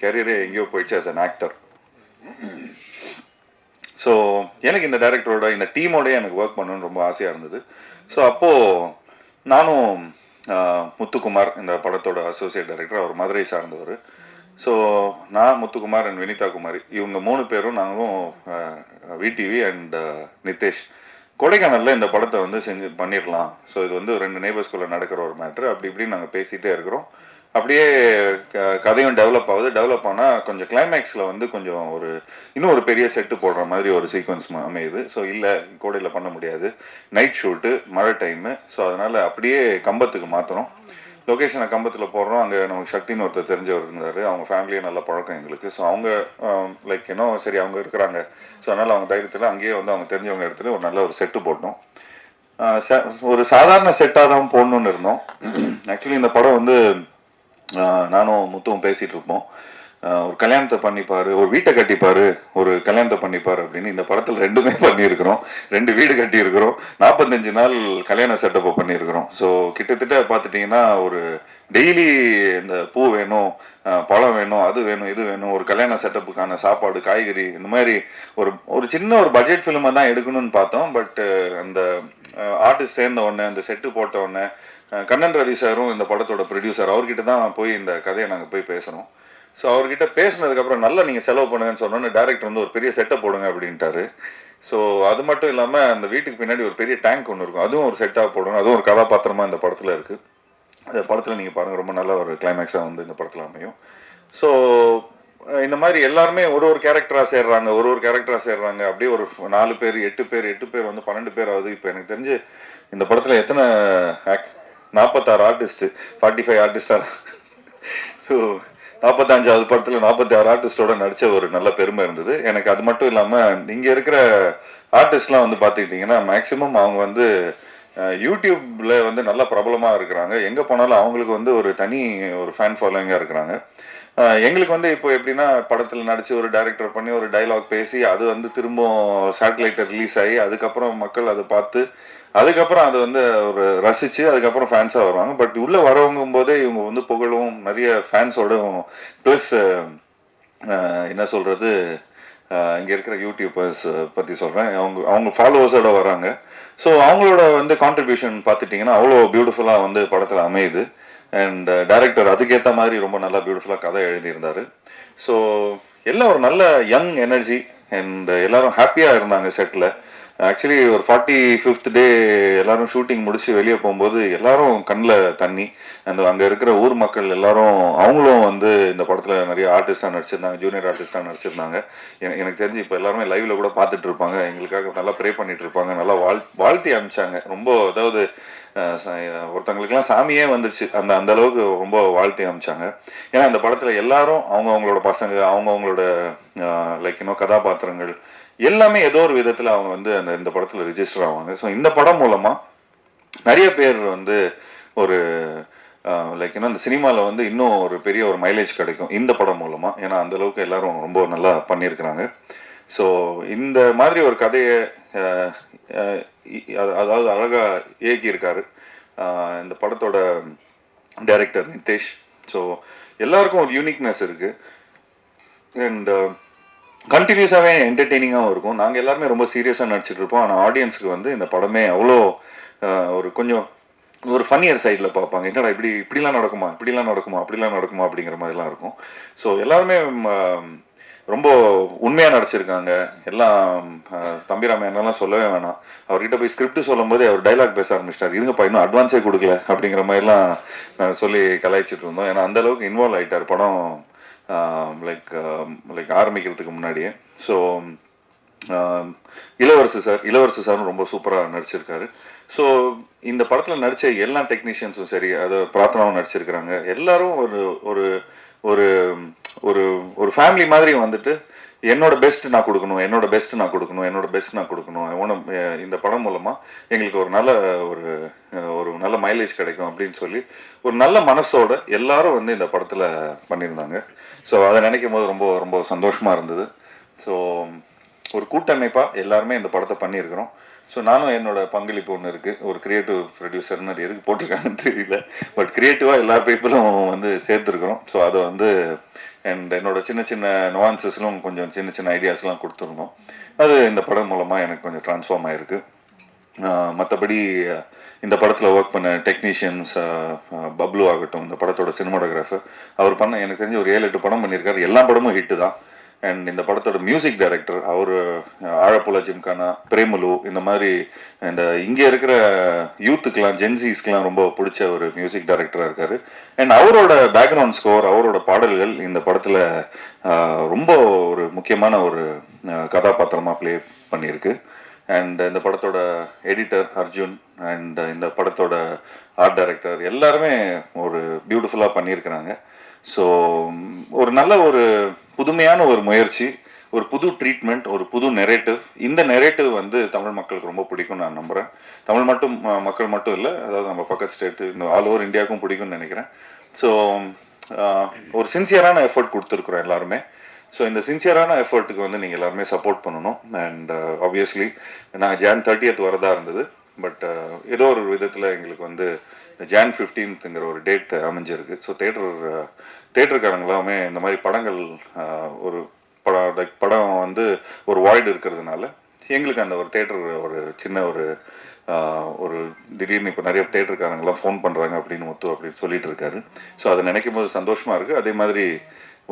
கேரியரே எங்கேயோ போயிடுச்சு ஆஸ் அன் ஆக்டர். ஸோ எனக்கு இந்த டைரக்டரோட இந்த டீமோடய எனக்கு ஒர்க் பண்ணணும்னு ரொம்ப ஆசையாக இருந்தது. ஸோ அப்போது நானும் முத்துக்குமார், இந்த படத்தோட அசோசியேட் டைரக்டர், அவர் மதுரை சார்ந்தவர். ஸோ நான், முத்துக்குமார் அண்ட் வினிதா குமாரி, இவங்க 3 பேரும் நாங்களும் விடிவி அண்ட் நிதேஷ் கொடைக்கானலில் இந்த படத்தை வந்து பண்ணிடலாம். ஸோ இது வந்து 2 நெய்பர்ஸ்குள்ளே நடக்கிற ஒரு மேட்ரு. அப்படி இப்படின்னு நாங்கள் பேசிகிட்டே இருக்கிறோம். அப்படியே கதையும் டெவலப் ஆனால் கொஞ்சம் கிளைமேக்ஸில் வந்து கொஞ்சம் இன்னும் ஒரு பெரிய செட்டு போடுற மாதிரி ஒரு சீக்வன்ஸ் அமையுது. ஸோ இல்லை, கோடையில் பண்ண முடியாது, நைட் ஷூட்டு, மழை டைமு. ஸோ அதனால் அப்படியே கம்பத்துக்கு மாற்றுறோம். லொக்கேஷனை கம்பத்தில் போடுறோம். அங்கே நமக்கு சக்தின்னு ஒருத்தர் தெரிஞ்சவர் இருந்தார். அவங்க ஃபேமிலியே நல்ல பழக்கம் எங்களுக்கு. ஸோ அவங்க சரி அவங்க இருக்கிறாங்க. ஸோ அதனால் அவங்க தைரியத்தில் அங்கேயே வந்து அவங்க தெரிஞ்சவங்க இடத்துல ஒரு நல்ல ஒரு செட்டு போட்டோம். ஒரு சாதாரண செட்டாக தான் போடணுன்னு இருந்தோம். ஆக்சுவலி இந்த படம் வந்து நானும் முத்துவும் பேசிகிட்டு இருப்போம். ஒரு கல்யாணத்தை பண்ணிப்பார், ஒரு வீட்டை கட்டிப்பார், ஒரு கல்யாணத்தை பண்ணிப்பார் அப்படின்னு. இந்த படத்தில் 2மே பண்ணியிருக்கிறோம். 2 வீடு கட்டியிருக்கிறோம், 45 நாள் கல்யாண செட்டப்பை பண்ணியிருக்கிறோம். ஸோ கிட்டத்தட்ட பார்த்துட்டிங்கன்னா ஒரு டெய்லி இந்த பூ வேணும், பழம் வேணும், அது வேணும், இது வேணும், ஒரு கல்யாண செட்டப்புக்கான சாப்பாடு, காய்கறி, இந்த மாதிரி ஒரு சின்ன ஒரு பட்ஜெட் ஃபிலிமை தான் எடுக்கணும்னு பார்த்தோம். பட் அந்த ஆர்டிஸ்ட் சேர்ந்த உடனே, அந்த செட்டு போட்ட உடனே, கண்ணன் ரவி சாரும் இந்த படத்தோட ப்ரொடியூசர், அவர்கிட்ட தான் போய் இந்த கதையை நாங்கள் போய் பேசுகிறோம். ஸோ அவர்கிட்ட பேசினதுக்கப்புறம் நல்லா நீங்கள் செலவு பண்ணுங்கன்னு சொன்னோன்னே டேரக்டர் வந்து ஒரு பெரிய செட்டப் போடுங்க அப்படின்ட்டாரு. ஸோ அது மட்டும் இல்லாமல் அந்த வீட்டுக்கு பின்னாடி ஒரு பெரிய டேங்க் ஒன்று இருக்கும், அதுவும் ஒரு செட்டாக போடணும். அதுவும் ஒரு கதாபாத்திரமாக இந்த படத்தில் இருக்குது. அந்த படத்தில் நீங்கள் பாருங்கள், ரொம்ப நல்ல ஒரு கிளைமேக்ஸாக வந்து இந்த படத்தில் அமையும். ஸோ இந்த மாதிரி எல்லாருமே ஒரு ஒரு கேரக்டராக சேர்றாங்க அப்படியே ஒரு 4 பேர் 8 பேர் வந்து 12 பேர் ஆகுது. இப்போ எனக்கு தெரிஞ்சு இந்த படத்தில் எத்தனை 46 ஆர்டிஸ்ட் 45 ஆர்டிஸ்டாக ஸோ 45வது படத்தில் 46 ஆர்டிஸ்டோட நடித்த ஒரு நல்ல பெருமை இருந்தது எனக்கு. அது மட்டும் இல்லாமல் இங்கே இருக்கிற ஆர்டிஸ்ட்லாம் வந்து பார்த்துக்கிட்டிங்கன்னா மேக்ஸிமம் அவங்க வந்து யூடியூப்ல வந்து நல்ல பிரபலமாக இருக்கிறாங்க. எங்கே போனாலும் அவங்களுக்கு வந்து ஒரு தனி ஒரு ஃபேன் ஃபாலோவிங்காக இருக்கிறாங்க. எங்களுக்கு வந்து இப்போ எப்படின்னா படத்தில் நடித்து ஒரு டைரக்டர் பண்ணி ஒரு டைலாக் பேசி அது வந்து திரும்ப சேட்டலைட்டில் ரிலீஸ் ஆகி அதுக்கப்புறம் மக்கள் அதை பார்த்து அதுக்கப்புறம் அதை வந்து ஒரு ரசித்து அதுக்கப்புறம் ஃபேன்ஸாக வருவாங்க. பட் உள்ளே வரவங்கும் போதே இவங்க வந்து புகழும் நிறைய ஃபேன்ஸோட ப்ளஸ் என்ன சொல்கிறது இங்கே இருக்கிற யூடியூபர்ஸ் பற்றி சொல்கிறேன், அவங்க ஃபாலோவர்ஸோட வராங்க. ஸோ அவங்களோட வந்து கான்ட்ரிபியூஷன் பார்த்துட்டிங்கன்னா அவ்வளோ பியூட்டிஃபுல்லாக வந்து படத்தில் அமையுது. அண்ட் டைரக்டர் அதுக்கேற்ற மாதிரி ரொம்ப நல்லா பியூட்டிஃபுல்லாக கதை எழுதியிருந்தார். ஸோ எல்லாம் ஒரு நல்ல யங் எனர்ஜி அண்ட் எல்லாரும் ஹாப்பியாக இருந்தாங்க செட்டில். ஆக்சுவலி ஒரு 45th டே எல்லாரும் ஷூட்டிங் முடிச்சு வெளியே போகும்போது எல்லாரும் கண்ணில் தண்ணி. அந்த அங்கே இருக்கிற ஊர் மக்கள் எல்லாரும் அவங்களும் வந்து இந்த படத்தில் நிறைய ஆர்டிஸ்டாக நடிச்சிருந்தாங்க, ஜூனியர் ஆர்டிஸ்டாக நடிச்சிருந்தாங்க. எனக்கு தெரிஞ்சு இப்போ எல்லாருமே லைவ்ல கூட பார்த்துட்டு இருப்பாங்க, எங்களுக்காக நல்லா ப்ரே பண்ணிட்டு இருப்பாங்க, நல்லா வாழ்த்தி அனுப்பிச்சாங்க. ரொம்ப அதாவது ஒருத்தவங்களுக்குலாம் சாமியே வந்துடுச்சு அந்த அளவுக்கு ரொம்ப வாழ்த்தி அனுப்பிச்சாங்க. ஏன்னா இந்த படத்தில் எல்லாரும் அவங்களோட பசங்க அவங்களோட லைக் இன்னும் கதாபாத்திரங்கள் எல்லாமே ஏதோ ஒரு விதத்தில் அவங்க வந்து இந்த படத்தில் ரிஜிஸ்டர் ஆவாங்க. ஸோ இந்த படம் மூலமாக நிறைய பேர் வந்து ஒரு லைக் இன்னும் இந்த சினிமாவில் வந்து இன்னும் ஒரு பெரிய ஒரு மைலேஜ் கிடைக்கும் இந்த படம் மூலமாக. ஏன்னா அந்தளவுக்கு எல்லாரும் ரொம்ப நல்லா பண்ணியிருக்கிறாங்க. ஸோ இந்த மாதிரி ஒரு கதையை அதாவது அழகாக இயக்கியிருக்காரு இந்த படத்தோட டைரக்டர் நிதேஷ். ஸோ எல்லாருக்கும் ஒரு யூனிக்னஸ் இருக்குது அண்ட் கண்டினியூஸாகவே என்டர்டெய்னிங்காகவும் இருக்கும். நாங்கள் எல்லாருமே ரொம்ப சீரியஸாக நடிச்சிட்டு இருப்போம். ஆனால் ஆடியன்ஸுக்கு வந்து இந்த படமே அவ்வளோ ஒரு கொஞ்சம் ஒரு ஃபன்னியர் சைடில் பார்ப்பாங்க. என்னடா இப்படிலாம் நடக்குமா அப்படிலாம் நடக்குமா அப்படிங்கிற மாதிரிலாம் இருக்கும். ஸோ எல்லாருமே ரொம்ப உண்மையாக நடிச்சிருக்காங்க. எல்லாம் தம்பிராமையெல்லாம் சொல்லவே வேணாம். அவர்கிட்ட போய் ஸ்கிரிப்ட் சொல்லும் போதே அவர் டைலாக் பேச ஆரம்பிச்சிட்டார். இருங்கப்பா இன்னும் அட்வான்ஸே கொடுக்கல அப்படிங்கிற மாதிரிலாம் சொல்லி கலாய்ச்சிட்டு இருந்தோம். ஏன்னா அந்தளவுக்கு இன்வால்வ் ஆகிட்டார் படம் லைக் ஆரம்பிக்கிறதுக்கு முன்னாடியே. ஸோ இளவரசு சாரும் ரொம்ப சூப்பராக நடிச்சிருக்காரு. ஸோ இந்த படத்தில் நடித்த எல்லா டெக்னீஷியன்ஸும் சரி, அது பிரார்த்தனாவும் நடிச்சிருக்கிறாங்க. எல்லாரும் ஒரு ஒரு ஒரு ஒரு ஒரு ஃபேமிலி மாதிரி வந்துட்டு என்னோட பெஸ்ட் நான் கொடுக்கணும் இந்த படம் மூலமாக எங்களுக்கு ஒரு நல்ல ஒரு நல்ல மைலேஜ் கிடைக்கும் அப்படின்னு சொல்லி ஒரு நல்ல மனசோட எல்லாரும் வந்து இந்த படத்தில் பண்ணியிருந்தாங்க. ஸோ அதை நினைக்கும் போது ரொம்ப ரொம்ப சந்தோஷமாக இருந்தது. ஸோ ஒரு கூட்டமைப்பாக எல்லாருமே இந்த படத்தை பண்ணியிருக்கிறோம். ஸோ நானும் என்னோட பங்களிப்பு ஒன்று இருக்குது. ஒரு கிரியேட்டிவ் ப்ரொடியூசர்னு அது எதுக்கு போட்டிருக்காங்கன்னு தெரியல, பட் கிரியேட்டிவாக எல்லா பீப்புளும் வந்து சேர்த்துருக்குறோம். ஸோ அதை வந்து அண்ட் என்னோட சின்ன சின்ன நுவான்சஸ்லும் கொஞ்சம் சின்ன சின்ன ஐடியாஸ்லாம் கொடுத்துருந்தோம். அது இந்த படம் மூலமாக எனக்கு கொஞ்சம் ட்ரான்ஸ்ஃபார்ம் ஆகிருக்கு. மற்றபடி இந்த படத்தில் ஒர்க் பண்ண டெக்னீஷியன்ஸ் பப்ளு ஆகட்டும், இந்த படத்தோட சினிமாட்டோகிராஃபர், அவர் பண்ண எனக்கு தெரிஞ்சு ஒரு 7-8 படம் பண்ணியிருக்காரு. எல்லா படமும் ஹிட்டு தான். அண்ட் இந்த படத்தோட மியூசிக் டைரக்டர் அவர் ஆழப்புல ஜிம்கானா, பிரேமலு, இந்த மாதிரி இந்த இங்கே இருக்கிற யூத்துக்கெலாம் ஜென்சிஸ்க்கெலாம் ரொம்ப பிடிச்ச ஒரு மியூசிக் டைரக்டராக இருக்கார். அண்ட் அவரோட பேக்ரவுண்ட் ஸ்கோர், அவரோட பாடல்கள் இந்த படத்தில் ரொம்ப ஒரு முக்கியமான ஒரு கதாபாத்திரமாக ப்ளே பண்ணியிருக்கு. அண்ட் இந்த படத்தோட எடிட்டர் அர்ஜுன் அண்ட் இந்த படத்தோட ஆர்ட் டைரக்டர் எல்லாருமே ஒரு பியூட்டிஃபுல்லாக பண்ணியிருக்கிறாங்க. ஸோ ஒரு நல்ல ஒரு புதுமையான ஒரு முயற்சி, ஒரு புது ட்ரீட்மெண்ட், ஒரு புது நெரேட்டிவ். இந்த நெரேட்டிவ் வந்து தமிழ் மக்களுக்கு ரொம்ப பிடிக்கும்னு நான் நம்புகிறேன். தமிழ் மக்கள் மட்டும் இல்லை, அதாவது நம்ம பக்கத்து ஸ்டேட்டு இந்த ஆல் ஓவர் இந்தியாவுக்கும் பிடிக்கும்னு நினைக்கிறேன். ஸோ ஒரு சின்சியரான எஃபர்ட் கொடுத்துருக்குறோம் எல்லாருமே. ஸோ இந்த சின்சியரான எஃபர்ட்டுக்கு வந்து நீங்கள் எல்லாருமே சப்போர்ட் பண்ணணும். அண்ட் ஆப்வியஸ்லி நான் Jan 30th வரதா இருந்தது, பட் ஏதோ ஒரு விதத்தில் எங்களுக்கு வந்து Jan 15th ஒரு டேட் அமைஞ்சிருக்கு. ஸோ தேட்டருக்காரங்களாமே இந்த மாதிரி படங்கள் ஒரு படம் வந்து ஒரு வாய்டு இருக்கிறதுனால எங்களுக்கு அந்த ஒரு தேட்டர் ஒரு சின்ன ஒரு திடீர்னு இப்போ நிறைய தேட்டருக்காரங்களாம் ஃபோன் பண்ணுறாங்க அப்படின்னு சொல்லிட்டு இருக்காரு. ஸோ அதை நினைக்கும் போது சந்தோஷமாக இருக்குது. அதே மாதிரி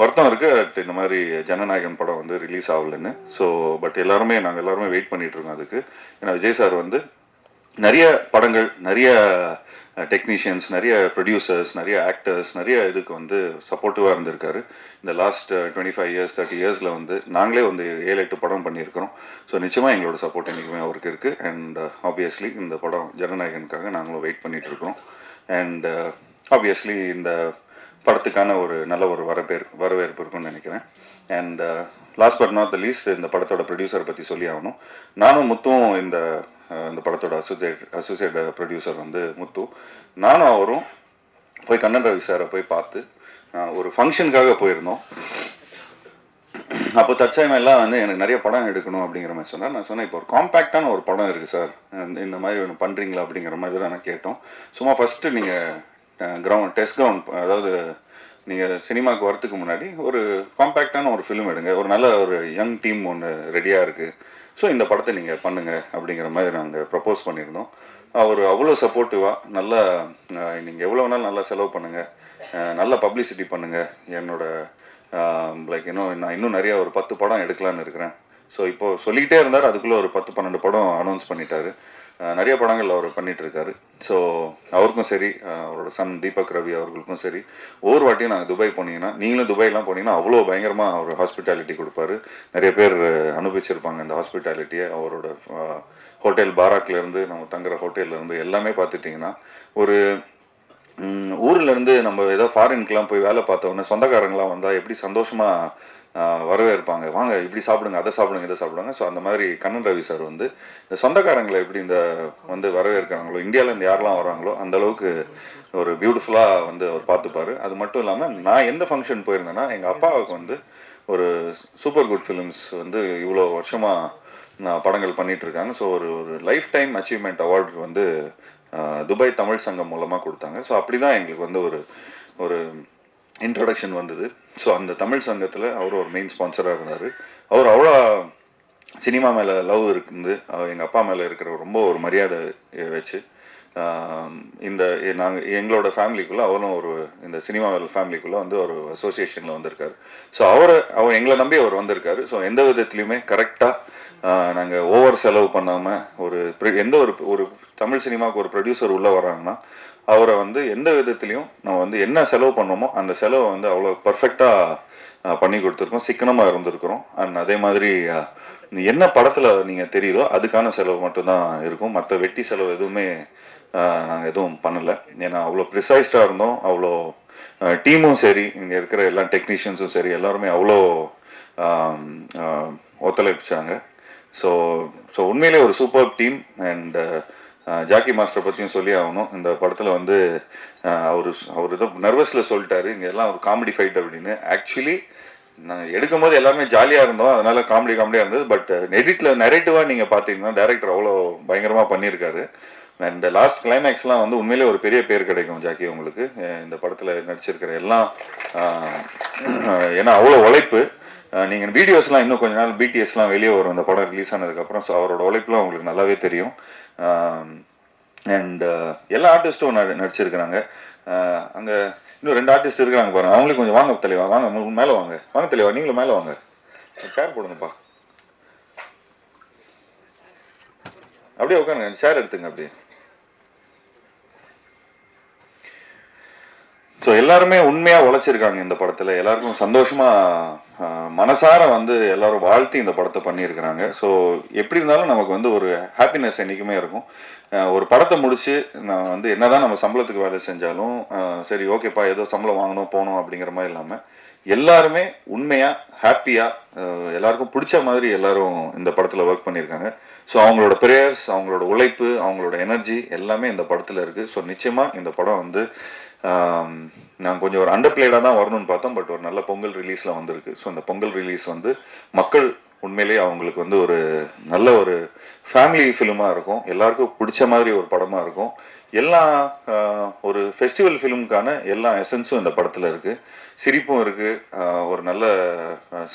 வருத்தம் இருக்குது, இந்த மாதிரி ஜனநாயகன் படம் வந்து ரிலீஸ் ஆகலைன்னு. ஸோ பட் நாங்கள் எல்லாருமே வெயிட் பண்ணிகிட்ருக்கோம் அதுக்கு. ஏன்னா விஜய் சார் வந்து நிறைய படங்கள், நிறைய டெக்னீஷியன்ஸ், நிறைய ப்ரொடியூசர்ஸ், நிறைய ஆக்டர்ஸ், நிறைய இதுக்கு வந்து சப்போர்ட்டிவாக இருந்திருக்காரு. இந்த லாஸ்ட் 25 இயர்ஸ் 30 இயர்ஸில் வந்து நாங்களே வந்து 7-8 படம் பண்ணியிருக்கிறோம். ஸோ நிச்சயமாக எங்களோட சப்போர்ட் என்றைக்குமே அவருக்கு இருக்குது. அண்ட் ஆப்வியஸ்லி இந்த படம் ஜனநாயகனுக்காக நாங்களும் வெயிட் பண்ணிகிட்ருக்கோம். அண்ட் ஆப்வியஸ்லி இந்த படத்துக்கான ஒரு நல்ல ஒரு வரவேற்பு இருக்குன்னு நினைக்கிறேன். And last but not the least, இந்த படத்தோட ப்ரொடியூசரை பற்றி சொல்லி ஆகணும். நானும் முத்துவும் இந்த படத்தோட அசோசியேட் ப்ரொடியூசர் வந்து முத்து. நானும் அவரும் போய் கண்ணன் ரவி சாரை போய் பார்த்து ஒரு ஃபங்க்ஷனுக்காக போயிருந்தோம். அப்போ தற்சமயம் எல்லாம் வந்து எனக்கு நிறைய படம் எடுக்கணும் அப்படிங்கிற மாதிரி சொன்னார். நான் சொன்னேன், இப்போ ஒரு காம்பேக்டான ஒரு படம் இருக்குது சார், இந்த மாதிரி ஒன்று பண்ணுறீங்களா அப்படிங்கிற மாதிரி தான் நான் கேட்டோம். சும்மா ஃபஸ்ட்டு நீங்கள் டெஸ்ட் கிரவுண்ட், அதாவது நீங்கள் சினிமாவுக்கு வரத்துக்கு முன்னாடி ஒரு காம்பேக்டான ஒரு ஃபிலிம் எடுங்க, ஒரு நல்ல ஒரு யங் டீம் ஒன்று ரெடியாக இருக்குது, ஸோ இந்த படத்தை நீங்கள் பண்ணுங்கள் அப்படிங்கிற மாதிரி நாங்கள் ப்ரப்போஸ் பண்ணியிருந்தோம். அவர் அவ்வளோ சப்போர்ட்டிவாக, நல்லா நீங்கள் எவ்வளோ வேணாலும் நல்லா செலவு பண்ணுங்கள், நல்ல பப்ளிசிட்டி பண்ணுங்கள், என்னோட லைக் நான் இன்னும் நிறைய ஒரு 10 படம் எடுக்கலான்னு இருக்கிறேன். ஸோ இப்போது சொல்லிக்கிட்டே இருந்தார், அதுக்குள்ளே ஒரு 10-12 படம் அனௌன்ஸ் பண்ணிட்டாரு. நிறைய படங்கள் அவர் பண்ணிகிட்ருக்காரு. ஸோ அவருக்கும் சரி, அவரோட சன் தீபக் ரவி அவர்களுக்கும் சரி, ஒவ்வொரு வாட்டியும் நாங்கள் துபாய் போனீங்கன்னா, நீங்களும் துபாய்லாம் போனீங்கன்னா அவ்வளோ பயங்கரமாக அவர் ஹாஸ்பிட்டாலிட்டி கொடுப்பாரு. நிறைய பேர் அனுபவிச்சிருப்பாங்க இந்த ஹாஸ்பிட்டாலிட்டியை. அவரோட ஹோட்டல் பாராக்லேருந்து, நம்ம தங்குற ஹோட்டல்லேருந்து எல்லாமே பார்த்துட்டிங்கன்னா, ஒரு ஊர்லேருந்து நம்ம ஏதோ ஃபாரின்க்கெலாம் போய் வேலை பார்த்தோன்னே சொந்தக்காரங்களாம் வந்தால் எப்படி சந்தோஷமாக வரவேற்பாங்க, வாங்க இப்படி சாப்பிடுங்க, அதை சாப்பிடுங்க, இதை சாப்பிடுங்க. ஸோ அந்த மாதிரி கண்ணன் ரவி சார் வந்து இந்த சொந்தக்காரங்களை எப்படி வந்து வரவேற்கிறாங்களோ, இந்தியாவிலேருந்து யாரெல்லாம் வராங்களோ அந்த அளவுக்கு ஒரு பியூட்டிஃபுல்லாக வந்து அவர் பார்த்துப்பார். அது மட்டும் இல்லாமல் நான் எந்த ஃபங்க்ஷன் போயிருந்தேன்னா, எங்கள் அப்பாவுக்கு வந்து ஒரு சூப்பர் குட் ஃபிலிம்ஸ் வந்து இவ்வளோ வருஷமாக படங்கள் பண்ணிகிட்ருக்காங்க. ஸோ ஒரு லைஃப் டைம் அச்சீவ்மெண்ட் அவார்டு வந்து துபாய் தமிழ் சங்கம் மூலமாக கொடுத்தாங்க. ஸோ அப்படி தான் எங்களுக்கு வந்து ஒரு இன்ட்ரடக்ஷன் வந்தது. ஸோ அந்த தமிழ் சங்கத்தில் அவர் ஒரு மெயின் ஸ்பான்சராக இருந்தார். அவர் அவ்வளோ சினிமா மேலே லவ் இருக்குது, எங்கள் அப்பா மேலே இருக்கிற ரொம்ப ஒரு மரியாதை வச்சு எங்களோட ஃபேமிலிக்குள்ளே அவரும் இந்த சினிமா ஃபேமிலிக்குள்ளே வந்து ஒரு அசோசியேஷனில் வந்திருக்காரு. ஸோ அவர் எங்களை நம்பி அவர் வந்திருக்காரு. ஸோ எந்த விதத்துலையுமே கரெக்டாக நாங்கள் ஓவர் செலவு பண்ணாமல் எந்த ஒரு தமிழ் சினிமாவுக்கு ஒரு ப்ரொடியூசர் உள்ளே வராங்கன்னா அவரை வந்து எந்த விதத்துலையும் நம்ம வந்து என்ன செலவு பண்ணோமோ அந்த செலவை வந்து அவ்வளோ பர்ஃபெக்டாக பண்ணி கொடுத்துருக்கோம், சிக்கனமாக இருந்திருக்கிறோம். அண்ட் அதே மாதிரி என்ன படத்தில் நீங்கள் தெரியுதோ அதுக்கான செலவு மட்டும்தான் இருக்கும், மற்ற வெட்டி செலவு எதுவுமே நாங்கள் எதுவும் பண்ணலை. ஏன்னா அவ்வளோ ப்ரிசைஸ்டாக இருந்தோம். அவ்வளோ டீமும் சரி, இங்கே இருக்கிற எல்லா டெக்னீஷியன்ஸும் சரி, எல்லாருமே அவ்வளோ ஒத்துழைப்பிச்சாங்க. ஸோ உண்மையிலே ஒரு super team. And Jackie master பற்றியும் சொல்லி ஆகணும். இந்த படத்தில் வந்து அவர் ஏதோ நர்வஸில் சொல்லிட்டாரு, இங்கே எல்லாம் ஒரு காமெடி ஃபைட் அப்படின்னு. ஆக்சுவலி நான் எடுக்கும் போது எல்லாருமே ஜாலியாக இருந்தோம், அதனால காமெடியாக இருந்தது. பட் எடிட்டில் நெரேட்டிவாக நீங்கள் பார்த்தீங்கன்னா டைரக்டர் அவ்வளோ பயங்கரமாக பண்ணியிருக்காரு. அண்ட் லாஸ்ட் கிளைமேக்ஸ்லாம் வந்து உண்மையிலே ஒரு பெரிய பேர் கிடைக்கும் ஜாக்கி உங்களுக்கு. இந்த படத்தில் நடிச்சிருக்கிற எல்லாம் ஏன்னா அவ்வளோ உழைப்பு. நீங்கள் வீடியோஸ்லாம் இன்னும் கொஞ்ச நாள் பிடிஎஸ்லாம் வெளியே வரும் இந்த படம் ரிலீஸ் ஆனதுக்கப்புறம். ஸோ அவரோட உழைப்புலாம் உங்களுக்கு நல்லாவே தெரியும். அண்ட் எல்லா ஆர்டிஸ்ட்டும் நடிச்சிருக்கிறாங்க. அங்கே இன்னும் 2 ஆர்டிஸ்ட் இருக்கிறாங்க பாருங்க, அவங்களுக்கு கொஞ்சம் வாங்க தலைவா, வாங்க மேலே வாங்க தலைவா, நீங்களும் மேலே வாங்க, சேர் போடுங்கப்பா, அப்படியே உட்காருங்க, சேர் எடுத்துங்க அப்படியே. ஸோ எல்லாருமே உண்மையாக உழைச்சிருக்காங்க இந்த படத்தில். எல்லாருக்கும் சந்தோஷமாக மனசார வந்து எல்லாரும் வாழ்த்தி இந்த படத்தை பண்ணியிருக்கிறாங்க. ஸோ எப்படி இருந்தாலும் நமக்கு வந்து ஒரு ஹாப்பினஸ் என்றைக்குமே இருக்கும். ஒரு படத்தை முடித்து நான் வந்து என்னதான் நம்ம சம்பளத்துக்கு வேலை செஞ்சாலும் சரி ஓகேப்பா ஏதோ சம்பளம் வாங்கணும் போகணும் அப்படிங்கிற மாதிரி இல்லாமல் எல்லாருமே உண்மையாக ஹாப்பியாக எல்லாருக்கும் பிடிச்ச மாதிரி எல்லாரும் இந்த படத்தில் ஒர்க் பண்ணியிருக்காங்க. ஸோ அவங்களோட ப்ரேயர்ஸ், அவங்களோட உழைப்பு, அவங்களோட எனர்ஜி எல்லாமே இந்த படத்தில் இருக்குது. ஸோ நிச்சயமாக இந்த படம் வந்து நான் கொஞ்சம் ஒரு அண்டர்பிளேடாக தான் வரணும்னு பார்த்தோம், பட் ஒரு நல்ல பொங்கல் ரிலீஸில் வந்திருக்கு. ஸோ இந்த பொங்கல் ரிலீஸ் வந்து மக்கள் உண்மையிலேயே அவங்களுக்கு வந்து ஒரு நல்ல ஒரு ஃபேமிலி ஃபிலிமாக இருக்கும், எல்லாருக்கும் பிடிச்ச மாதிரி ஒரு படமாக இருக்கும். எல்லா ஒரு ஃபெஸ்டிவல் ஃபிலிமுக்கான எல்லா எசன்ஸும் இந்த படத்தில் இருக்குது. சிரிப்பும் இருக்குது, ஒரு நல்ல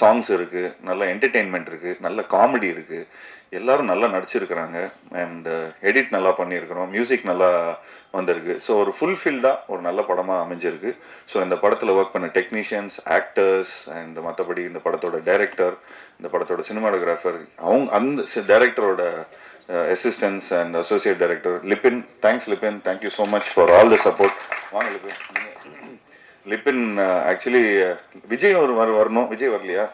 சாங்ஸ் இருக்குது, நல்ல என்டர்டெயின்மெண்ட் இருக்குது, நல்ல காமெடி இருக்குது, எல்லோரும் நல்லா நடிச்சிருக்கிறாங்க. அண்ட் எடிட் நல்லா பண்ணியிருக்கிறோம், மியூசிக் நல்லா வந்திருக்கு. ஸோ ஒரு ஃபுல்ஃபில்டாக ஒரு நல்ல படமாக அமைஞ்சிருக்கு. ஸோ இந்த படத்தில் ஒர்க் பண்ண டெக்னீஷியன்ஸ், ஆக்டர்ஸ் அண்ட் மற்றபடி இந்த படத்தோட டைரக்டர், இந்த படத்தோட சினிமாட்டோகிராஃபர், அந்த டைரக்டரோட assistants and associate director Libin, thanks Libin. Libin, thank you so much for all the support. வாங்க லிபின். லிபின் ஆக்சுவலி விஜய் வரணும், விஜய் வரலையா,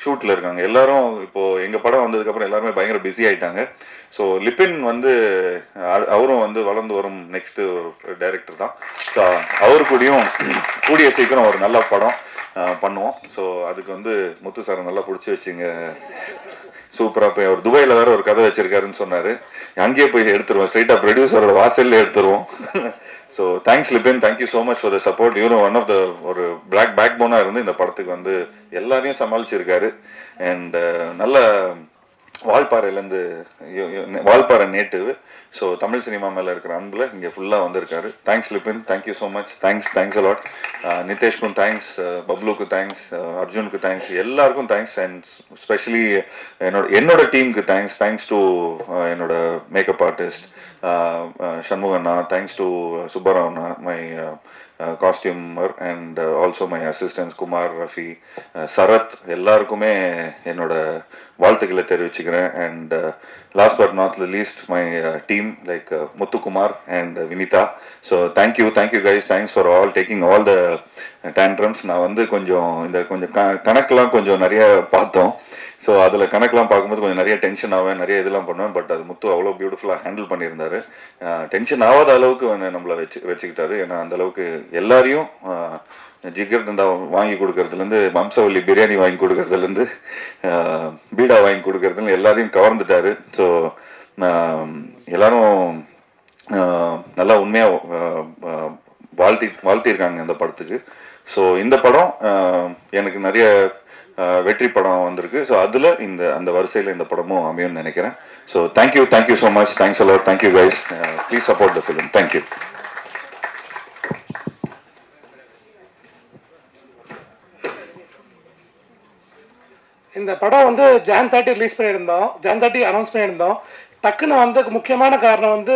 ஷூட்டில் இருக்காங்க எல்லாரும். இப்போது எங்கள் படம் வந்ததுக்கப்புறம் எல்லாருமே பயங்கர பிஸி ஆகிட்டாங்க. ஸோ லிபின் வந்து அவரும் வந்து வளர்ந்து வரும் நெக்ஸ்ட்டு ஒரு டைரக்டர் தான். ஸோ அவரு கூடயும் கூடிய சீக்கிரம் ஒரு நல்ல படம் பண்ணுவோம். ஸோ அதுக்கு வந்து முத்து சாரை நல்லா பிடிச்சி வச்சுங்க. சூப்பராக போய் அவர் துபாயில் வேறு ஒரு கதை வச்சிருக்காருன்னு சொன்னார். அங்கேயே போய் எடுத்துருவோம், ஸ்ட்ரைட்டாக ப்ரொடியூசரோட வாசல்ல எடுத்துருவோம். So thanks Libin, thank you so much for the support. இவரும் ஒன் ஆஃப் த ஒரு பேக் போனாக இருந்து இந்த படத்துக்கு வந்து எல்லாரையும் சமாளிச்சிருக்காரு. அண்ட் நல்ல வால்பாறையிலேருந்து, Valparai native. So Tamil cinema மேலே இருக்கிற அன்பில் இங்கே ஃபுல்லாக வந்திருக்காரு. Thanks Libin, thank you so much. Thanks a lot. நிதேஷ்க்கும் தேங்க்ஸ், பப்ளுக்கு தேங்க்ஸ், அர்ஜுனுக்கு தேங்க்ஸ், எல்லாருக்கும் தேங்க்ஸ். அண்ட் ஸ்பெஷலி என்னோட டீமுக்கு தேங்க்ஸ் டு என்னோட மேக்கப் ஆர்டிஸ்ட் சண்முகண்ணா, தேங்க்ஸ் டு சுப்பராவண்ணா, my costumer, and also my assistants Kumar, Rafi, Sarath, எல்லாருக்குமே என்னோட வாழ்த்துக்களை தெரிவிச்சுக்கிறேன். And last but not least my team like Muthukumar and Vinitha. So thank you guys, thanks for all taking all the tantrums. நான் வந்து கொஞ்சம் கணக்கெலாம் கொஞ்சம் நிறைய பார்த்தோம். ஸோ அதில் கணக்கெலாம் பார்க்கும்போது கொஞ்சம் நிறைய டென்ஷன் ஆவேன், நிறைய இதெல்லாம் பண்ணுவேன். பட் அது முத்து அவ்வளோ பியூட்டிஃபுல்லாக ஹேண்டில் பண்ணியிருந்தாரு. டென்ஷன் ஆகாத அளவுக்கு நம்மளை வச்சுக்கிட்டாரு. ஏன்னா அந்தளவுக்கு எல்லாரையும் ஜிகர் தந்தா வாங்கி கொடுக்கறதுலேருந்து, வம்சவல்லி பிரியாணி வாங்கி கொடுக்கறதுலேருந்து, பீடா வாங்கி கொடுக்கறதுலேருந்து எல்லாரையும் கவர்ந்துட்டாரு. ஸோ எல்லாரும் நல்லா உண்மையாக வாழ்த்திருக்காங்க இந்த படத்துக்கு. ஸோ இந்த படம் எனக்கு நிறைய வெற்றி படம் வந்திருக்கு. ஸோ அதில் அந்த வரிசையில் இந்த படமும் அமையும்னு நினைக்கிறேன். So thank you so much. Thanks allot. Thank you guys. Please support the film. Thank you. இந்த படம் வந்து Jan 30 ரிலீஸ் பண்ணியிருந்தோம், Jan 30 அனௌன்ஸ் பண்ணியிருந்தோம். டக்குன்னு வந்து முக்கியமான காரணம் வந்து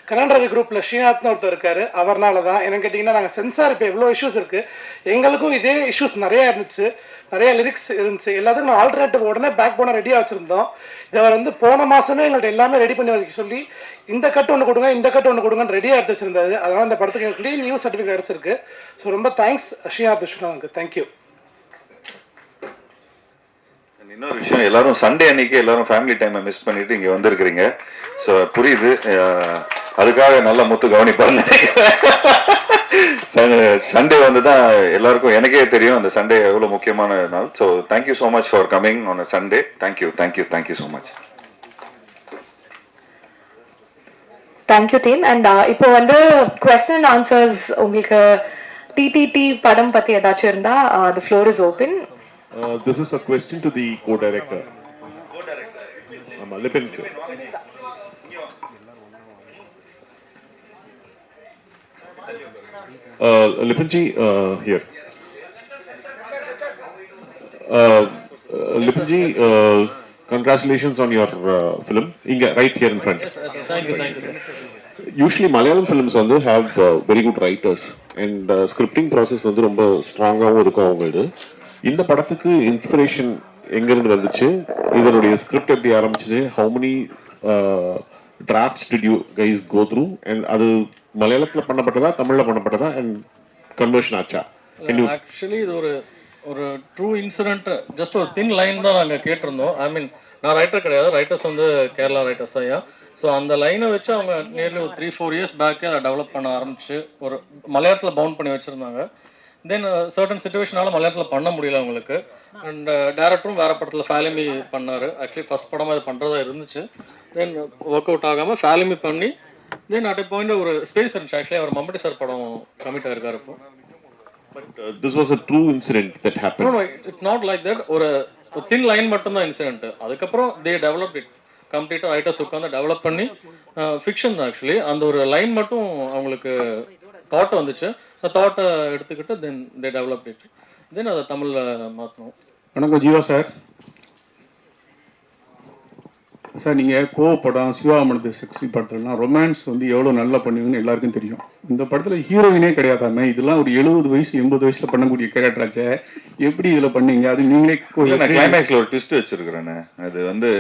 கனன் ரவி குரூப்பில் ஸ்ரீநாத்னு ஒருத்தர் இருக்கார். அவர்னால தான். என்னன்னு கேட்டிங்கன்னா, நாங்கள் சென்சார் இப்போ எவ்வளோ இஷ்யூஸ் இருக்குது, எங்களுக்கும் இதே இஷ்யூஸ் நிறையா இருந்துச்சு, நிறைய லிரிக்ஸ் இருந்துச்சு. எல்லாத்துக்கும் நான் ஆல்டர்னேட்டிவ் உடனே பேக் போன ரெடியாக வச்சுருந்தோம். இதை வந்து போன மாதமே எங்கள்கிட்ட எல்லாமே ரெடி பண்ணி வைக்க சொல்லி, இந்த கட்டு ஒன்று கொடுங்க, இந்த கட்டு ஒன்று கொடுங்கன்னு ரெடியாக எடுத்து வச்சுருந்தாரு. அதனால் இந்த படத்துக்கு எங்களுக்கு க்ளீன் நியூ சர்டிஃபிகேட் கிடச்சிருக்கு. ஸோ ரொம்ப தேங்க்ஸ் ஸ்ரீநாத் விஸ்வநாதனுக்கு. தேங்க்யூ. இன்னொரு விஷயம், எல்லாரும் சண்டே அன்னைக்கு எல்லாரும் ஃபேமிலி டைமை மிஸ் பண்ணிட்டு இங்கே வந்திருக்கிறீங்க. ஸோ புரியுது, அதுக்காக நல்லா முத்து கவனிப்பாருன்னு சண்டே வந்து தான் எல்லாருக்கும், எனக்கே தெரியும் அந்த சண்டே எவ்வளோ முக்கியமான நாள். So thank you so much for coming on a Sunday. Thank you so much. Thank you team. And இப்போ வந்து கொஸ்டின் அண்ட் ஆன்சர்ஸ் உங்களுக்கு டிடிடி படம் பற்றி ஏதாச்சும் இருந்தால் the floor is open. This is a question to the co-director. Lipin. Lipinji, here. Lipinji, congratulations on your film. Inga, right here in front. Yes, thank you, sir. Usually Malayalam films have very good writers, and scripting process வந்து ரொம்ப ஸ்ட்ராங்காகவும் இருக்கும் அவங்களது. இந்த படத்துக்கு இன்ஸ்பிரேஷன் எங்கேருந்து வந்துச்சு, இதனுடைய ஸ்கிரிப்ட் எப்படி ஆரம்பிச்சிச்சு, how many drafts did you guys go through, and அது மலையாளத்தில் பண்ணப்பட்டதா தமிழில் பண்ணப்பட்டதா அண்ட் கன்வர்ஷன் ஆச்சா? ஆக்சுவலி இது ஒரு ட்ரூ இன்சிடென்ட், ஜஸ்ட் ஒரு தின் லைன் தான் நாங்கள் கேட்டிருந்தோம். ஐ மீன் நான் ரைட்டர் கிடையாது, ரைட்டர்ஸ் வந்து கேரளா ரைட்டர்ஸ் ஐயா. ஸோ அந்த லைனை வச்சு அவங்க நியர்லி ஒரு 3-4 இயர்ஸ் பேக்கே அதை டெவலப் பண்ண ஆரம்பிச்சு ஒரு மலையாளத்தில் பவுண்ட் பண்ணி வச்சுருந்தாங்க. தென் சர்டன் சிச்சுவேஷனால மலையாளத்தில் பண்ண முடியல அவங்களுக்கு. அண்ட் டேரக்டரும் வேறு படத்தில் ஃபேலிமி பண்ணார். ஆக்சுவலி ஃபஸ்ட் படமாக இது பண்ணுறதா இருந்துச்சு. தென் ஒர்க் அவுட் ஆகாமல் ஃபேலிமி பண்ணி தென் அட் பாயிண்ட் ஒரு ஸ்பேஸ் இருந்துச்சு. ஆக்சுவலி அவர் மம்பட்டி சார் படம் கமிட் ஆகிருக்காரு இப்போ. This was a true incident that happened. No, it's not like that. ஒரு தின் லைன் மட்டும்தான் இன்சிடென்ட். அதுக்கப்புறம் தே டெவலப்ட் இட் கம்ப்ளீட்டாக ரைட்டர்ஸ் உட்காந்து டெவலப் பண்ணி ஃபிக்ஷன் தான் ஆக்சுவலி. அந்த ஒரு லைன் மட்டும் அவங்களுக்கு தாட் வந்துச்சு. அந்த தாட்டை எடுத்துக்கிட்டு தென் தே டெவலப்ட் இட். தென் அதை தமிழில் மாற்றணும். வணக்கம் ஜீவா சார். சார் நீங்கள் கோவப்படம் சிவாமனது செக்ஸி படத்துலலாம் ரொமான்ஸ் வந்து எவ்வளோ நல்லா பண்ணுவீங்கன்னு எல்லாருக்கும் தெரியும். இந்த படத்தில் ஹீரோயினே கிடையாதாமே, இதெல்லாம் ஒரு 70 வயசு 80 வயசில் பண்ணக்கூடிய கேரக்டராச்சே, எப்படி இதில் பண்ணீங்க? அது நீங்களே கிளைமேக்ஸில் ஒரு ட்விஸ்ட் வச்சுருக்கிறேன்னு. அது வந்து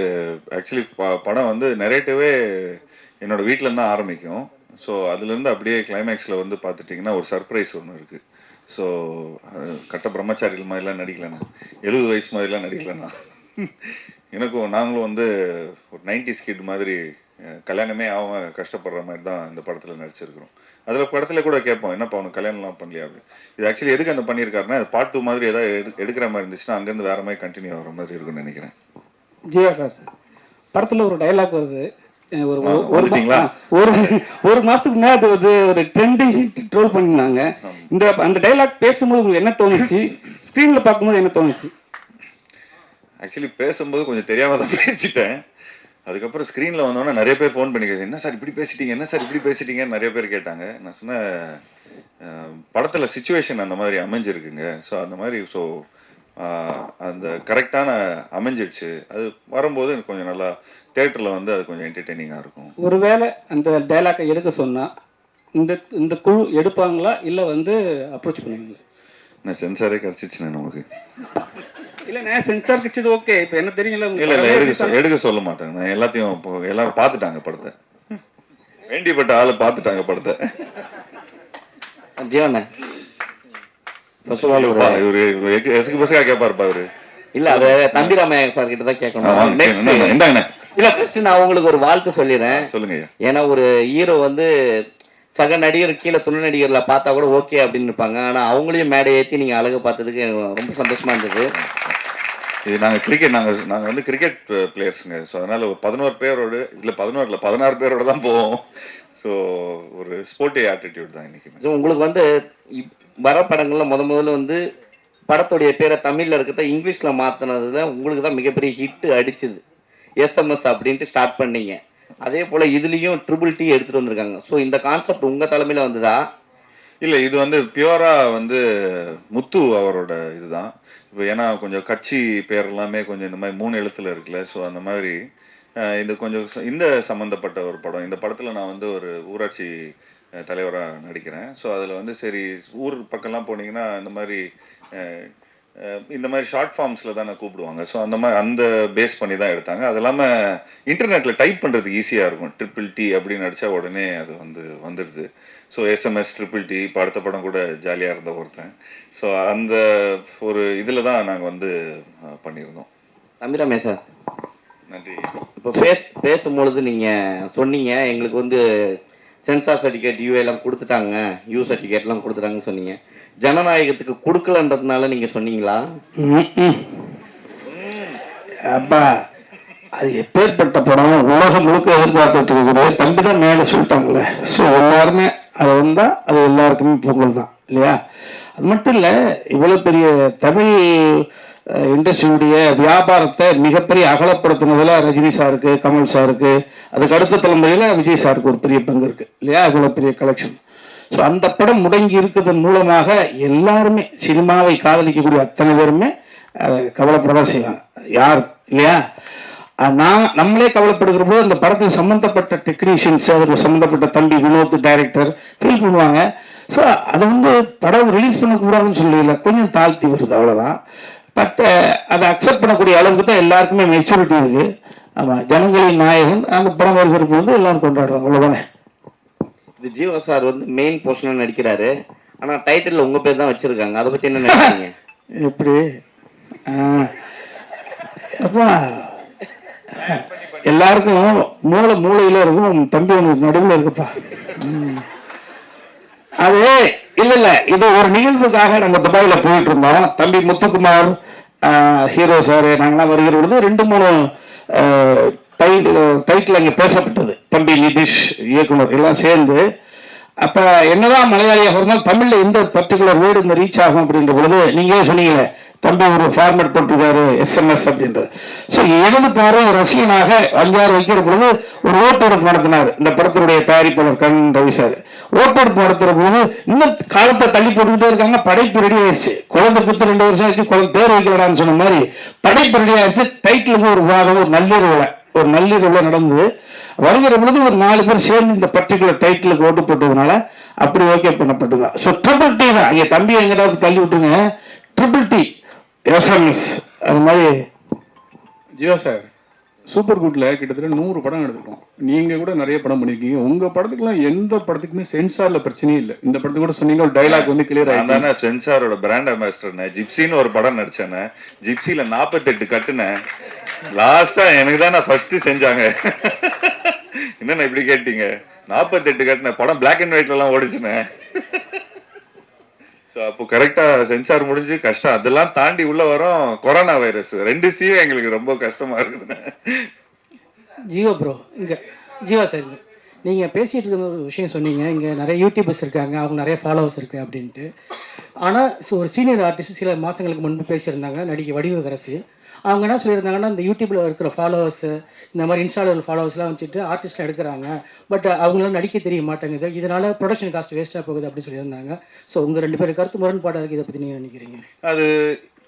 ஆக்சுவலி படம் வந்து நெரேட்டிவே என்னோட வீட்டிலேருந்து தான் ஆரம்பிக்கும். ஸோ அதுலேருந்து அப்படியே கிளைமேக்ஸில் வந்து பார்த்துட்டிங்கன்னா ஒரு சர்ப்ரைஸ் ஒன்று இருக்குது. ஸோ கட்ட பிரம்மச்சாரிகள் மாதிரிலாம் நடிக்கலண்ணா, 70 வயசு மாதிரிலாம் நடிக்கலண்ணா. எனக்கும் நாங்களும் வந்து ஒரு 90s கிட் மாதிரி கல்யாணமே ஆகாம கஷ்டப்படுற மாதிரி தான் இந்த படத்தில் நடிச்சிருக்கிறோம். அதில் படத்தில் கூட கேட்போம், என்னப்பா அவனுக்கு கல்யாணம்லாம் பண்ணலையா அப்படி. இது ஆக்சுவலி எதுக்கு அந்த பண்ணியிருக்காருன்னா, அது பார்ட் 2 மாதிரி ஏதாவது எடுக்கிற மாதிரி இருந்துச்சுன்னா அங்கேருந்து வேறு மாதிரி கண்டினியூ ஆகிற மாதிரி இருக்குன்னு நினைக்கிறேன். ஜீவா சார் படத்தில் ஒரு டைலாக் வருது, ஒரு மாதத்துக்கு முன்னாடி அது வந்து ஒரு ட்ரெண்டிங் ட்ரோல் பண்ணியிருந்தாங்க. அந்த டைலாக் பேசும்போது உங்களுக்கு என்ன தோணுச்சு, ஸ்க்ரீனில் பார்க்கும்போது என்ன தோணுச்சு? ஆக்சுவலி பேசும்போது கொஞ்சம் தெரியாமல் தான் பேசிட்டேன். அதுக்கப்புறம் ஸ்க்ரீனில் வந்தோன்னா நிறைய பேர் ஃபோன் பண்ணி கேட்குது, என்ன சார் இப்படி பேசிட்டீங்க, என்ன சார் இப்படி பேசிட்டீங்கன்னு நிறைய பேர் கேட்டாங்க. நான் சொன்னேன், படத்தில் சுச்சுவேஷன் அந்த மாதிரி அமைஞ்சிருக்குங்க. ஸோ அந்த மாதிரி ஸோ அந்த கரெக்டான அமைஞ்சிடுச்சு. அது வரும்போது எனக்கு கொஞ்சம் நல்லா தேட்டரில் வந்து அது கொஞ்சம் என்டர்டெய்னிங்காக இருக்கும். ஒருவேளை அந்த டைலாக்கை எடுக்க சொன்னால் இந்த குழு எடுப்பாங்களா இல்லை வந்து அப்ரோச் பண்ணுவீங்களா? நான் சென்சாரே கிடச்சிச்சுண்ணே நமக்கு. இல்லைண்ணே சென்சார் கிடச்சது ஓகே, இப்போ என்ன தெரியுங்களா? இல்லை எடுக்க சொல்ல மாட்டேன் நான். எல்லாத்தையும் இப்போ எல்லாரும் பார்த்துட்டாங்க படத்தை, வேண்டிப்பட்ட ஆளை பார்த்துட்டாங்க படத்தை. ஜீவண்ணே இவரு எசுக்கு பசக்கா கேட்பாருப்பா இவரு. இல்ல அது தம்பிராமையா சார் கிட்ட தான் கேட்கணும். இல்ல ஃபர்ஸ்ட் நான் உங்களுக்கு ஒரு வாழ்த்து சொல்லிடுறேன். சொல்லுங்க. ஏன்னா ஒரு ஹீரோ வந்து சக நடிகர் கீழே துணை நடிகர்ல பார்த்தா கூட ஓகே அப்படின்னு இருப்பாங்க. ஆனா அவங்களையும் மேடை ஏற்றி நீங்க அழகு பார்த்ததுக்கு ரொம்ப சந்தோஷமா இருந்தது. இது நாங்கள் கிரிக்கெட் நாங்கள் வந்து கிரிக்கெட் பிளேயர்ஸுங்க. ஸோ அதனால ஒரு 11 பேரோடு இல்லை 16 பேரோட தான் போவோம். ஸோ ஒரு ஸ்போர்ட்டிவ் ஆட்டிடியூட் தான் இன்னைக்கு. ஸோ உங்களுக்கு வந்து வர படங்கள்ல முதல்ல வந்து படத்துடைய பேரை தமிழ்ல இருக்கிறத இங்கிலீஷ்ல மாத்தினதுல உங்களுக்கு தான் மிகப்பெரிய ஹிட் அடிச்சுது. எஸ்எம்எஸ் அப்படின்ட்டு ஸ்டார்ட் பண்ணீங்க. அதே போல இதுலயும் ட்ரிபிள் டி எடுத்துட்டு வந்திருக்காங்க. ஸோ இந்த கான்செப்ட் உங்க தலைமையில வந்ததா? இல்லை, இது வந்து பியூரா வந்து முத்து அவரோட இதுதான். இப்போ ஏன்னா கொஞ்சம் கட்சி பேர் எல்லாமே கொஞ்சம் இந்த மாதிரி 3 எழுத்துல இருக்குல்ல. ஸோ அந்த மாதிரி இது கொஞ்சம் இந்த சம்மந்தப்பட்ட ஒரு படம். இந்த படத்தில் நான் வந்து ஒரு ஊராட்சி தலைவராக நடிக்கிறேன். ஸோ அதில் வந்து சரி ஊர் பக்கம்லாம் போனீங்கன்னா இந்த மாதிரி ஷார்ட் ஃபார்ம்ஸில் தான் கூப்பிடுவாங்க. ஸோ அந்த பேஸ் பண்ணி தான் எடுத்தாங்க. அது இல்லாமல் இன்டர்நெட்டில் டைப் பண்ணுறதுக்கு ஈஸியாக இருக்கும். ட்ரிபிள் டி அப்படின்னு அடித்தா உடனே அது வந்துடுது. ஸோ எஸ்எம்எஸ் ட்ரிபிள் டி இப்போ அடுத்த படம் கூட ஜாலியாக இருந்த ஒருத்தன். ஸோ அந்த ஒரு இதில் தான் நாங்கள் வந்து பண்ணியிருந்தோம். தம்பிராமே சார் நன்றி. இப்போ பேசும்பொழுது நீங்கள் சொன்னீங்க எங்களுக்கு வந்து சென்சார் சர்டிஃபிகேட் எல்லாம் கொடுத்துட்டாங்க, யூ சர்டிஃபிகேட்லாம் கொடுத்துட்டாங்கன்னு சொன்னீங்க. ஜனநாயகத்துக்கு கொடுக்கலன்றதுனால நீங்கள் சொன்னீங்களா? அப்பா அது எப்பேற்பட்ட படம், உலகம் முழுக்க எதிர்பார்த்துட்டு இருக்கக்கூடிய தம்பி தான் மேலே சொல்லிட்டாங்களே. ஸோ எல்லாருமே அது வந்தால் அது எல்லாருக்குமே பொங்கல் தான் இல்லையா? அது மட்டும் இல்லை, இவ்வளோ பெரிய தமிழ் இண்டஸ்ட்ரியுடைய வியாபாரத்தை மிகப்பெரிய அகலப்படுத்தினதில் ரஜினி சாருக்கு, கமல் சாருக்கு, அதுக்கு அடுத்த தலைமுறையில் விஜய் சாருக்கு ஒரு பெரிய பங்கு இருக்குது இல்லையா? இவ்வளோ பெரிய கலெக்ஷன். ஸோ அந்த படம் முடங்கி இருக்கிறதன் மூலமாக எல்லாருமே சினிமாவை காதலிக்கக்கூடிய அத்தனை பேருமே அதை கவலைப்படதான் செய்வாங்க. யார் இல்லையா? நம்மளே கவலைப்படுகிற போது அந்த படத்தில் சம்மந்தப்பட்ட டெக்னீஷியன்ஸ், அதுக்கு சம்மந்தப்பட்ட தம்பி வினோத் டைரக்டர் ஃபீல் பண்ணுவாங்க. ஸோ அதை வந்து படம் ரிலீஸ் பண்ணக்கூடாதுன்னு சொல்லல, கொஞ்சம் தாழ்த்தி வருது அவ்வளோதான். பட் அதை அக்செப்ட் பண்ணக்கூடிய அளவுக்கு தான் எல்லாருக்குமே மெச்சூரிட்டி இருக்குது. ஆமாம், ஜனங்களின் நாயகன் அந்த படம் வருகிற போது எல்லாரும் கொண்டாடுவாங்க, அவ்வளோதானே. இது ஜீவா சார் வந்து மெயின் போர்ஷனாக நடிக்கிறாரு, ஆனால் டைட்டில் உங்கள் பேர் தான் வச்சுருக்காங்க. அதை பற்றி என்ன நினைக்கிறீங்க? எப்படி அப்பா எல்லாருக்கும் மூளையில் இருக்கும், தம்பி ஒன்று நடுவில் இருக்குப்பா. அது இல்லை இது ஒரு நிகழ்வுக்காக நம்ம துபாயில் போயிட்டு இருந்தோம். தம்பி முத்துக்குமார் ஹீரோ சார் நாங்களாம் வருகிற பொழுது 2-3 டைட்டில் அங்கே பேசப்பட்டது. தம்பி நிதிஷ் இயக்குனர் எல்லாம் சேர்ந்து. அப்போ என்னதான் மலையாளியாக இருந்தாலும் தமிழில் எந்த பர்டிகுலர் வேர்டு இந்த ரீச் ஆகும் அப்படின்ற பொழுது நீங்களே சொன்னீங்களே, தம்பி ஒரு ஃபார்மேட் போட்டிருக்காரு எஸ்எம்எஸ் அப்படின்றது. ஸோ எனது பார்வை ரசிகனாக 5-6 வைக்கிற பொழுது ஒரு ஓட்டெடுப்பு நடத்தினார் இந்த படத்தினுடைய தயாரிப்பாளர் கண் ரவி சார். ஓட்டெடுப்பு நடத்துகிற போது இன்னும் காலத்தை தள்ளி போட்டுக்கிட்டே இருக்காங்க. படைப்பு ரெடி ஆயிடுச்சு. குழந்தை பத்து 2 வருஷம் ஆயிடுச்சு, குழந்தை பேர் வைக்கலான்னு சொன்ன மாதிரி படைப்பு ரெடி ஆயிடுச்சு. டைட்டிலுக்கு ஒரு வாதம் ஒரு நள்ளிரவில் நடந்தது. வருகிற பொழுது ஒரு 4 பேர் சேர்ந்து இந்த பர்டிகுலர் டைட்டிலுக்கு ஓட்டு போட்டதுனால அப்படி ஓகே பண்ணப்பட்டதுதான். ஸோ ட்ரிபிள் டி தான். இங்கே தம்பி எங்கிட்ட தள்ளி விட்டுருங்க, ட்ரிபிள் டி எஸ்எம்எஸ் அது மாதிரி. ஜியோ சார், சூப்பர் குட்ல கிட்டத்தட்ட 100 படம் எடுத்துருக்கோம். நீங்கள் கூட நிறைய படம் பண்ணியிருக்கீங்க. உங்கள் படத்துக்குலாம் எந்த படத்துக்குமே சென்சாரில் பிரச்சனையே இல்லை. இந்த படத்துக்கு கூட சொன்னீங்க ஒரு டைலாக் வந்து கிளியர் ஆகிடுச்சு. தானே சென்சாரோட பிராண்ட் அம்பாசிடர்னே. ஜிப்சின்னு ஒரு படம் நடிச்சேனே, ஜிப்சியில் 48 கட்டுனேன். லாஸ்ட்டாக எனக்கு தானே ஃபஸ்ட்டு செஞ்சாங்க. என்னண்ணா இப்படி கேட்டீங்க? 48 கட்டினேன். படம் பிளாக் அண்ட் ஒயிட்லலாம் ஓடிச்சுனேன். ஸோ அப்போ கரெக்டாக சென்சார் முடிஞ்சு கஷ்டம். அதெல்லாம் தாண்டி உள்ளே வரோம் கொரோனா வைரஸ். 2 சீவும் எங்களுக்கு ரொம்ப கஷ்டமாக இருக்குதுண்ணே. ஜீவா ப்ரோ, இங்கே ஜீவா சார், நீங்கள் பேசிகிட்டு இருக்க ஒரு விஷயம் சொன்னீங்க, இங்கே நிறைய யூடியூபர்ஸ் இருக்காங்க, அவங்க நிறைய ஃபாலோவர்ஸ் இருக்குது அப்படின்ட்டு. ஆனால் ஒரு சீனியர் ஆர்டிஸ்ட் சில மாதங்களுக்கு முன்பு பேசியிருந்தாங்க, நடிகை வடிவகரசி. அவங்க என்ன சொல்லியிருந்தாங்கன்னா, இந்த யூடியூப்பில் இருக்கிற ஃபாலோவர்ஸு, இந்த மாதிரி இன்ஸ்டாவில் ஃபாலோவர்ஸ்லாம் வச்சுட்டு ஆர்டிஸ்ட்லாம் எடுக்கிறாங்க, பட் அவங்களால நடிக்க தெரிய மாட்டேங்குது, இதனால் ப்ரொடக்ஷன் காஸ்ட் வேஸ்ட்டாக போகுது அப்படின்னு சொல்லியிருந்தாங்க. ஸோ உங்கள் 2 பேர் கருத்து முரண்பாடாக இருக்குது, இதை பற்றி நீங்கள் நினைக்கிறீங்க? அது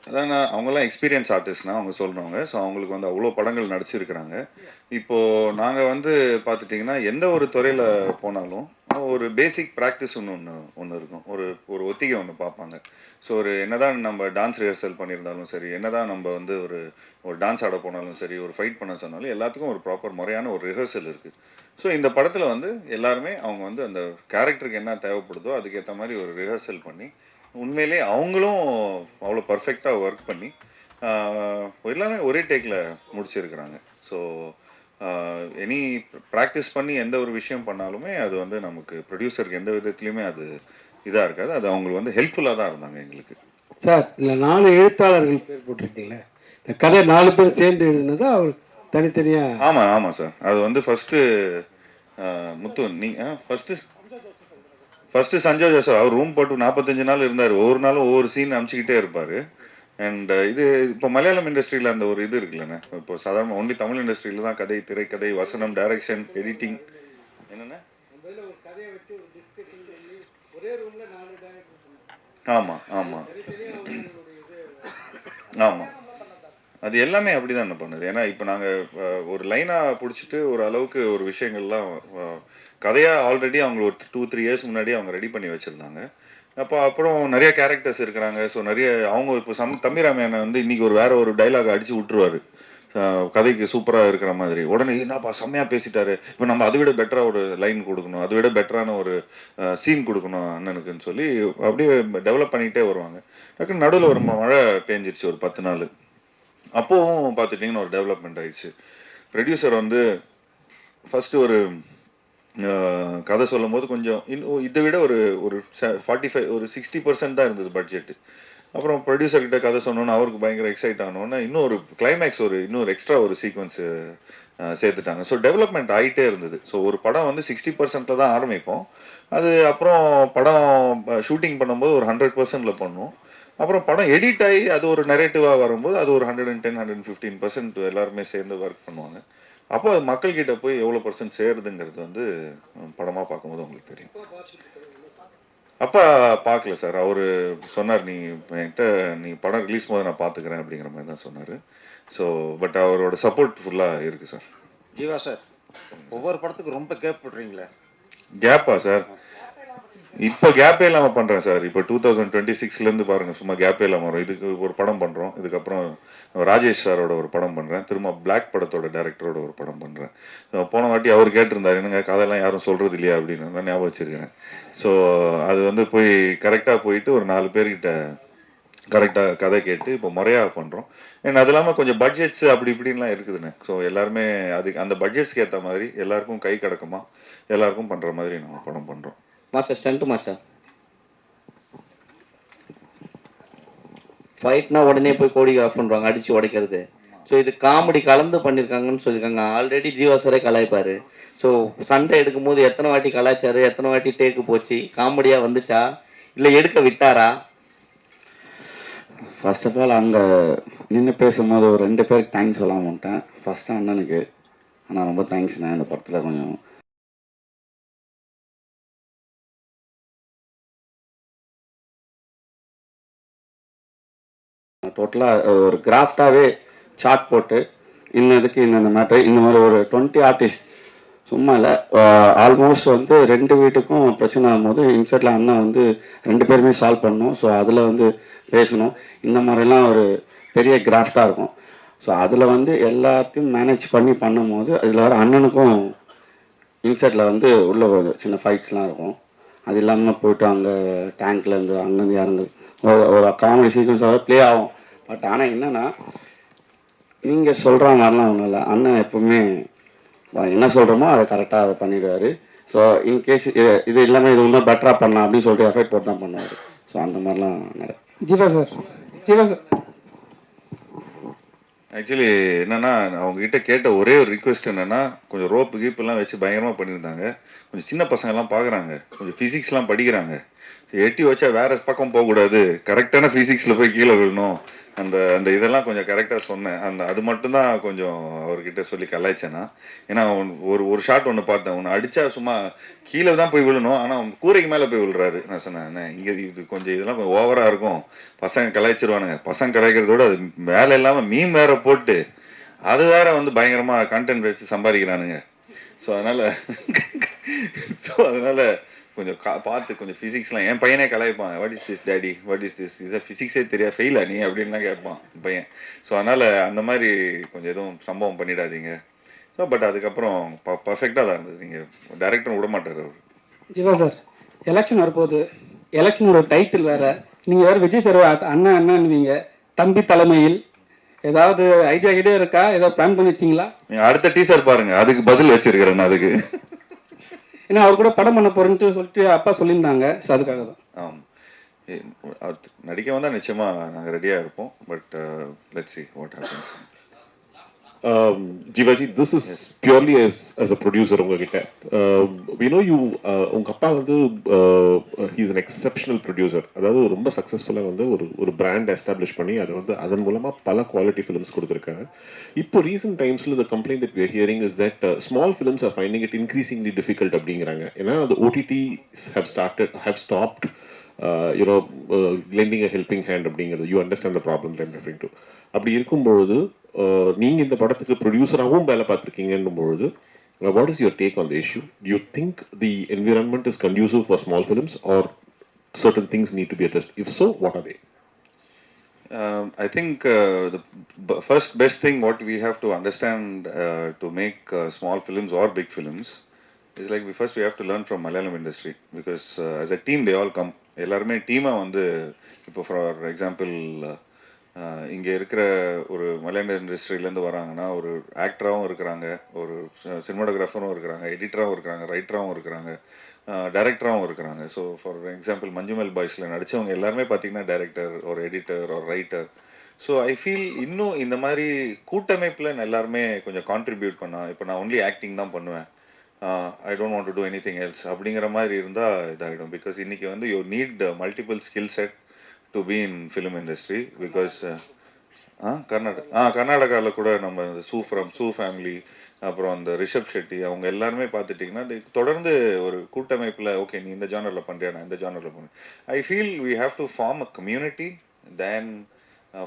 அதான் அவங்களாம் எக்ஸ்பீரியன்ஸ் ஆர்டிஸ்ட்னா அவங்க சொல்கிறவங்க. ஸோ அவங்களுக்கு வந்து அவ்வளோ படங்கள் நடிச்சிருக்கிறாங்க. இப்போது நாங்கள் வந்து பார்த்துட்டிங்கன்னா எந்த ஒரு துறையில் போனாலும் ஒரு பேசிக் ப்ராக்டிஸ் ஒன்று இருக்கும். ஒரு ஒத்திகை ஒன்று பார்ப்பாங்க. ஸோ என்னதான் நம்ம டான்ஸ் ரிஹர்சல் பண்ணியிருந்தாலும் சரி, என்னதான் நம்ம வந்து ஒரு டான்ஸ் ஆட போனாலும் சரி, ஒரு ஃபைட் பண்ண சொன்னாலும் எல்லாத்துக்கும் ஒரு ப்ராப்பர் முறையான ஒரு ரிஹர்சல் இருக்குது. ஸோ இந்த படத்தில் வந்து எல்லாருமே அவங்க வந்து அந்த கேரக்டருக்கு என்ன தேவைப்படுதோ அதுக்கேற்ற மாதிரி ஒரு ரிஹர்சல் பண்ணி உண்மையிலே அவங்களும் அவ்வளோ பர்ஃபெக்டாக ஒர்க் பண்ணி எல்லாமே ஒரே டேக்கில் முடிச்சிருக்கிறாங்க. ஸோ எனி ப்ராக்டிஸ் பண்ணி எந்த ஒரு விஷயம் பண்ணாலுமே அது வந்து நமக்கு ப்ரொடியூசருக்கு எந்த விதத்துலையுமே அது இதாக இருக்காது. அது அவங்களுக்கு வந்து ஹெல்ப்ஃபுல்லாக தான் இருந்தாங்க எங்களுக்கு. சார், இதில் 4 எழுத்தாளர்கள் பேர் போட்டிருக்கீங்களே, இந்த கதை 4 பேர் சேர்ந்து எழுதுனதா அவர் தனித்தனியாக? ஆமாம் ஆமாம் சார். அது வந்து ஃபஸ்ட்டு முத்து ஃபஸ்ட்டு சஞ்சய் ஜோசப் அவர் ரூம் போட்டு 45 நாள் இருந்தார். ஒவ்வொரு நாளும் ஒவ்வொரு சீன் அனுப்பிச்சிக்கிட்டே இருப்பார். அண்ட் இது இப்போ மலையாளம் இண்டஸ்ட்ரியில் அந்த ஒரு இது இருக்குல்லண்ணே. இப்போ சாதாரண ஒன்லி தமிழ் இண்டஸ்ட்ரியில் தான் கதை, திரைக்கதை, வசனம், டைரக்ஷன், எடிட்டிங் என்னென்ன. ஆமாம் ஆமாம் ஆமாம், அது எல்லாமே அப்படி தான் என்ன பண்ணுது. ஏன்னா இப்போ நாங்கள் ஒரு லைனாக பிடிச்சிட்டு ஒரு அளவுக்கு ஒரு விஷயங்கள்லாம் கதையாக ஆல்ரெடி அவங்க ஒரு 2-3 இயர்ஸ் முன்னாடி அவங்க ரெடி பண்ணி வச்சுருந்தாங்க. அப்புறம் நிறைய கேரக்டர்ஸ் இருக்கிறாங்க. ஸோ நிறைய அவங்க இப்போ தம்பிராமையான வந்து இன்றைக்கி வேற ஒரு டைலாக் அடித்து விட்டுருவார் கதைக்கு சூப்பராக இருக்கிற மாதிரி. உடனே என்னப்பா செம்மையாக பேசிட்டாரு, இப்போ நம்ம அதை விட பெட்டராக ஒரு லைன் கொடுக்கணும், அதை விட பெட்டரான ஒரு சீன் கொடுக்கணும் அண்ணனுக்குன்னு சொல்லி அப்படியே டெவலப் பண்ணிகிட்டே வருவாங்க. டக்குன்னு நடுவில் ஒரு மழை பேஞ்சிருச்சு ஒரு 10 நாள். அப்போவும் பார்த்துட்டிங்கன்னா ஒரு டெவலப்மெண்ட் ஆயிடுச்சு. ப்ரொடியூசர் வந்து ஃபஸ்ட்டு ஒரு கதை சொல்லும் போது கொஞ்சம் இதை விட ஒரு 60% தான் இருந்தது பட்ஜெட்டு. அப்புறம் ப்ரொடியூசர்கிட்ட கதை சொன்னோன்னு அவருக்கு பயங்கர எக்ஸைட் ஆனோன்னா இன்னொரு கிளைமேக்ஸ் இன்னொரு எக்ஸ்ட்ரா ஒரு சீக்வன்ஸு சேர்த்துட்டாங்க. ஸோ டெவலப்மெண்ட் ஆகிட்டே இருந்தது. ஸோ ஒரு படம் வந்து 60%ல் தான் ஆரம்பிப்போம். அது அப்புறம் படம் ஷூட்டிங் பண்ணும்போது ஒரு 100%ல் பண்ணுவோம். அப்புறம் படம் எடிட் ஆகி அது ஒரு நெரேட்டிவாக வரும்போது அது ஒரு 110-115% எல்லாருமே சேர்ந்து ஒர்க் பண்ணுவாங்க. அப்போ அது மக்கள்கிட்ட போய் எவ்வளோ % சேருதுங்கிறது வந்து படமாக பார்க்கும்போது உங்களுக்கு தெரியும். அப்பா பார்க்கல சார். அவர் சொன்னார், நீ படம் ரிலீஸ் போது நான் பார்த்துக்கிறேன் அப்படிங்கிற மாதிரி தான் சொன்னார். ஸோ பட் அவரோட சப்போர்ட் ஃபுல்லாக இருக்குது சார். ஜீவா சார், ஒவ்வொரு படத்துக்கு ரொம்ப கேப் விட்றீங்களே. கேப்பா சார்? இப்போ கேப்பே இல்லாமல் பண்ணுறேன் சார். இப்போ 2026லேருந்து பாருங்கள், சும்மா கேப்பே இல்லாமல் வரும். இதுக்கு ஒரு படம் பண்ணுறோம், இதுக்கப்புறம் ராஜேஷ் சாரோட ஒரு படம் பண்ணுறேன், திரும்ப பிளாக் படத்தோட டைரக்டரோட ஒரு படம் பண்ணுறேன். போன வாட்டி அவர் கேட்டிருந்தார், என்னங்க கதையெல்லாம் யாரும் சொல்கிறது இல்லையா அப்படின்னு. நான் ஞாபகம் வச்சுருக்கிறேன். ஸோ அது வந்து போய் கரெக்டாக போயிட்டு ஒரு 4 பேர்கிட்ட கரெக்டாக கதை கேட்டு இப்போ முறையாக பண்ணுறோம். ஏன்னா அது இல்லாமல் கொஞ்சம் பட்ஜெட்ஸ் அப்படி இப்படின்லாம் இருக்குதுண்ணே. ஸோ எல்லாருமே அதுக்கு அந்த பட்ஜெட்ஸ்க்கு ஏற்ற மாதிரி எல்லாருக்கும் கை கிடக்குமா எல்லாருக்கும் பண்ணுற மாதிரி நம்ம படம் பண்ணுறோம். மாஸ்டர் ஸ்டண்ட் மாஸ்டர் ஃபைட்னா உடனே போய் கோடியோகிராஃப் பண்ணுறாங்க, அடித்து உடைக்கிறது. ஸோ இது காமெடி கலந்து பண்ணியிருக்காங்கன்னு சொல்லியிருக்காங்க. ஆல்ரெடி ஜீவா சாரே கலாய்ப்பார். ஸோ சண்டை எடுக்கும்போது எத்தனை வாட்டி கலாய்ச்சாரு, எத்தனை வாட்டி டேக்கு போச்சு, காமெடியாக வந்துச்சா இல்லை எடுக்க விட்டாரா? ஃபர்ஸ்ட் ஆஃப் ஆல் அங்கே நின்று பேசும்போது ஒரு 2 பேருக்கு தேங்க்ஸ் சொல்ல மாட்டேன். ஃபஸ்ட்டு அண்ணனுக்கு ஆனால் ரொம்ப தேங்க்ஸ்ண்ணே. இந்த படத்தில் கொஞ்சம் டோட்டலாக ஒரு கிராஃப்டாகவே சார்ட் போட்டு இன்னதுக்கு இந்த மேட்டர் இந்த மாதிரி ஒரு 20 ஆர்டிஸ்ட் சும்மா இல்லை, ஆல்மோஸ்ட் வந்து 2 வீட்டுக்கும் பிரச்சனை ஆகும்போது இன்செட்டில் அண்ணன் வந்து 2 பேருமே சால்வ் பண்ணணும். ஸோ அதில் வந்து பேசணும். இந்த மாதிரிலாம் ஒரு பெரிய கிராஃப்டாக இருக்கும். ஸோ அதில் வந்து எல்லாத்தையும் மேனேஜ் பண்ணும்போது அதில் வர அண்ணனுக்கும் இன்செட்டில் வந்து உள்ள ஒரு சின்ன ஃபைட்ஸ்லாம் இருக்கும். அது இல்லாமல் போய்ட்டு அங்கே டேங்க்லேருந்து அங்கேருந்து இறங்கு ஒரு காமெடி சீக்வன்ஸாகவே ப்ளே ஆகும். பட் ஆனால் என்னென்னா நீங்கள் சொல்கிற மாதிரிலாம் ஒன்றும் இல்லை. அண்ணன் எப்பவுமே என்ன சொல்கிறோமோ அதை கரெக்டாக அதை பண்ணிடுவார். ஸோ இன்கேஸ் இது இல்லாமல் இது இன்னும் பெட்டராக பண்ணலாம் அப்படின்னு சொல்லிட்டு எஃபெக்ட் போட்டு தான் பண்ணுவார். ஸோ அந்த மாதிரிலாம் நடக்கும். ஜீவா சார் ஆக்சுவலி என்னன்னா அவங்ககிட்ட கேட்ட ஒரே ஒரு ரிக்வெஸ்ட் என்னன்னா, கொஞ்சம் ரோப்பு கீப்பெல்லாம் வச்சு பயங்கரமாக பண்ணியிருந்தாங்க. கொஞ்சம் சின்ன பசங்கள்லாம் பார்க்குறாங்க, கொஞ்சம் ஃபிசிக்ஸ்லாம் படிக்கிறாங்க. எட்டி வச்சா வேற பக்கம் போகக்கூடாது, கரெக்டான ஃபிசிக்ஸில் போய் கீழே விழணும். அந்த அந்த இதெல்லாம் கொஞ்சம் கரெக்டாக சொன்னேன். அது மட்டும்தான் கொஞ்சம் அவர்கிட்ட சொல்லி கலாய்ச்சேன்னா. ஏன்னா ஒரு ஷாட் ஒன்று பார்த்தேன், ஒன்று அடித்தா சும்மா கீழே தான் போய் விழணும், ஆனால் கூரைக்கு மேலே போய் விழுறாரு. நான் சொன்னேன், இங்கே இது கொஞ்சம் இதெல்லாம் கொஞ்சம் ஓவராக இருக்கும், பசங்க கலாய்ச்சிருவானுங்க. பசங்க கலாய்க்கிறதோட அது வேலை இல்லாமல் மீன் வேற போட்டு அது வேற வந்து பயங்கரமாக கண்டென்ட் வச்சு சம்பாதிக்கிறானுங்க. ஸோ அதனால் கொஞ்சம் பார்த்து கொஞ்சம் ஃபிசிக்ஸ்லாம் என் பையனே கலாய்ப்பான். What is this daddy, what is this, இதை ஃபிசிக்ஸே தெரியா ஃபெயிலா நீ அப்படின்லாம் கேட்பான் பையன். ஸோ அதனால் அந்த மாதிரி கொஞ்சம் எதுவும் சம்பவம் பண்ணிடாதீங்க. ஸோ பட் அதுக்கப்புறம் பர்ஃபெக்டாக தான் இருந்தது. நீங்கள் டைரக்டர் விட மாட்டார் அவர். ஜீவா சார், எலெக்ஷன் வரப்போகுது, எலெக்ஷனோட டைட்டில் வேறு, நீங்கள் வேறு விஜய் சார் அண்ணன்னுவீங்க, தம்பி தலைமையில் ஏதாவது ஐடியா இருக்கா? ஏதாவது பிளான் பண்ணி வச்சிங்களா? நீங்கள் அடுத்த டீசர் பாருங்கள், அதுக்கு பதில் வச்சிருக்கிறேன். அதுக்கு ஏன்னா அவர் கூட படம் பண்ண போகிறேன்ட்டு சொல்லிட்டு அப்பா சொல்லியிருந்தாங்க. ஸோ அதுக்காக தான். நடிக்க வந்தால் நிச்சயமாக நாங்கள் ரெடியாக இருப்போம். But let's see what happens. Jivaji, this is purely as a producer உங்ககிட்ட. We know you, உங்க அப்பா வந்து he is an exceptional producer. அதாவது ரொம்ப சக்ஸஸ்ஃபுல்லாக வந்து ஒரு பிராண்ட் எஸ்டாப்ளிஷ் பண்ணி அதை வந்து அதன் மூலமாக பல குவாலிட்டி ஃபிலிம்ஸ் கொடுத்துருக்காங்க. இப்போ ரீசெண்ட் டைம்ஸில் the complaint that we are hearing is that small films are finding it increasingly difficult அப்படிங்கிறாங்க. ஏன்னா the OTTs have stopped lending a helping hand அப்படிங்கிறது. You understand the problem that I'm referring to. அப்படி இருக்கும்பொழுது நீங்கள் இந்த படத்துக்கு ப்ரொடியூசராகவும் வேலை பார்த்துருக்கீங்கன்னும் பொழுது what is your take on the issue? To you think the environment is conducive for small films are certain things need to be addressed? If so, what are they? I think the first best thing what we have to understand to make small films or big films is like we have to learn from Malayalam industry, because as a team they all come. எல்லாருமே டீமாக வந்து இப்போ ஃபார் எக்ஸாம்பிள் இங்கே இருக்கிற ஒரு மலையாள இண்டஸ்ட்ரியிலேருந்து வராங்கன்னா ஒரு ஆக்டராகவும் இருக்கிறாங்க, ஒரு சினிமாட்டோகிராஃபரும் இருக்கிறாங்க, எடிட்டராகவும் இருக்கிறாங்க, ரைட்டராகவும் இருக்கிறாங்க, டைரக்டராகவும் இருக்கிறாங்க. ஸோ ஃபார் எக்ஸாம்பிள் மஞ்சுமெல் பாய்ஸில் நடித்தவங்க எல்லாருமே பார்த்தீங்கன்னா டைரக்டர் ஒரு எடிட்டர் ஒரு ரைட்டர். ஸோ ஐ ஃபீல் இன்னும் இந்த மாதிரி கூட்டமைப்பில் எல்லாருமே கொஞ்சம் கான்ட்ரிபியூட் பண்ணால், இப்போ நான் ஒன்லி ஆக்டிங் தான் பண்ணுவேன், I don't want to two anything else அப்படிங்கிற மாதிரி இருந்தால் இதாகிடும். பிகாஸ் இன்றைக்கி வந்து you need multiple skill set to be in film industry. Because கர்நாடகாவில் கூட நம்ம சூ ஃபேமிலி, அப்புறம் அந்த ரிஷப் ஷெட்டி, அவங்க எல்லாருமே பார்த்துட்டிங்கன்னா தொடர்ந்து ஒரு கூட்டமைப்பில் ஓகே நீ இந்த ஜானரில் பண்ணுறியா, நான் இந்த ஜானரில் பண்ணுறேன். I feel we have to form a community then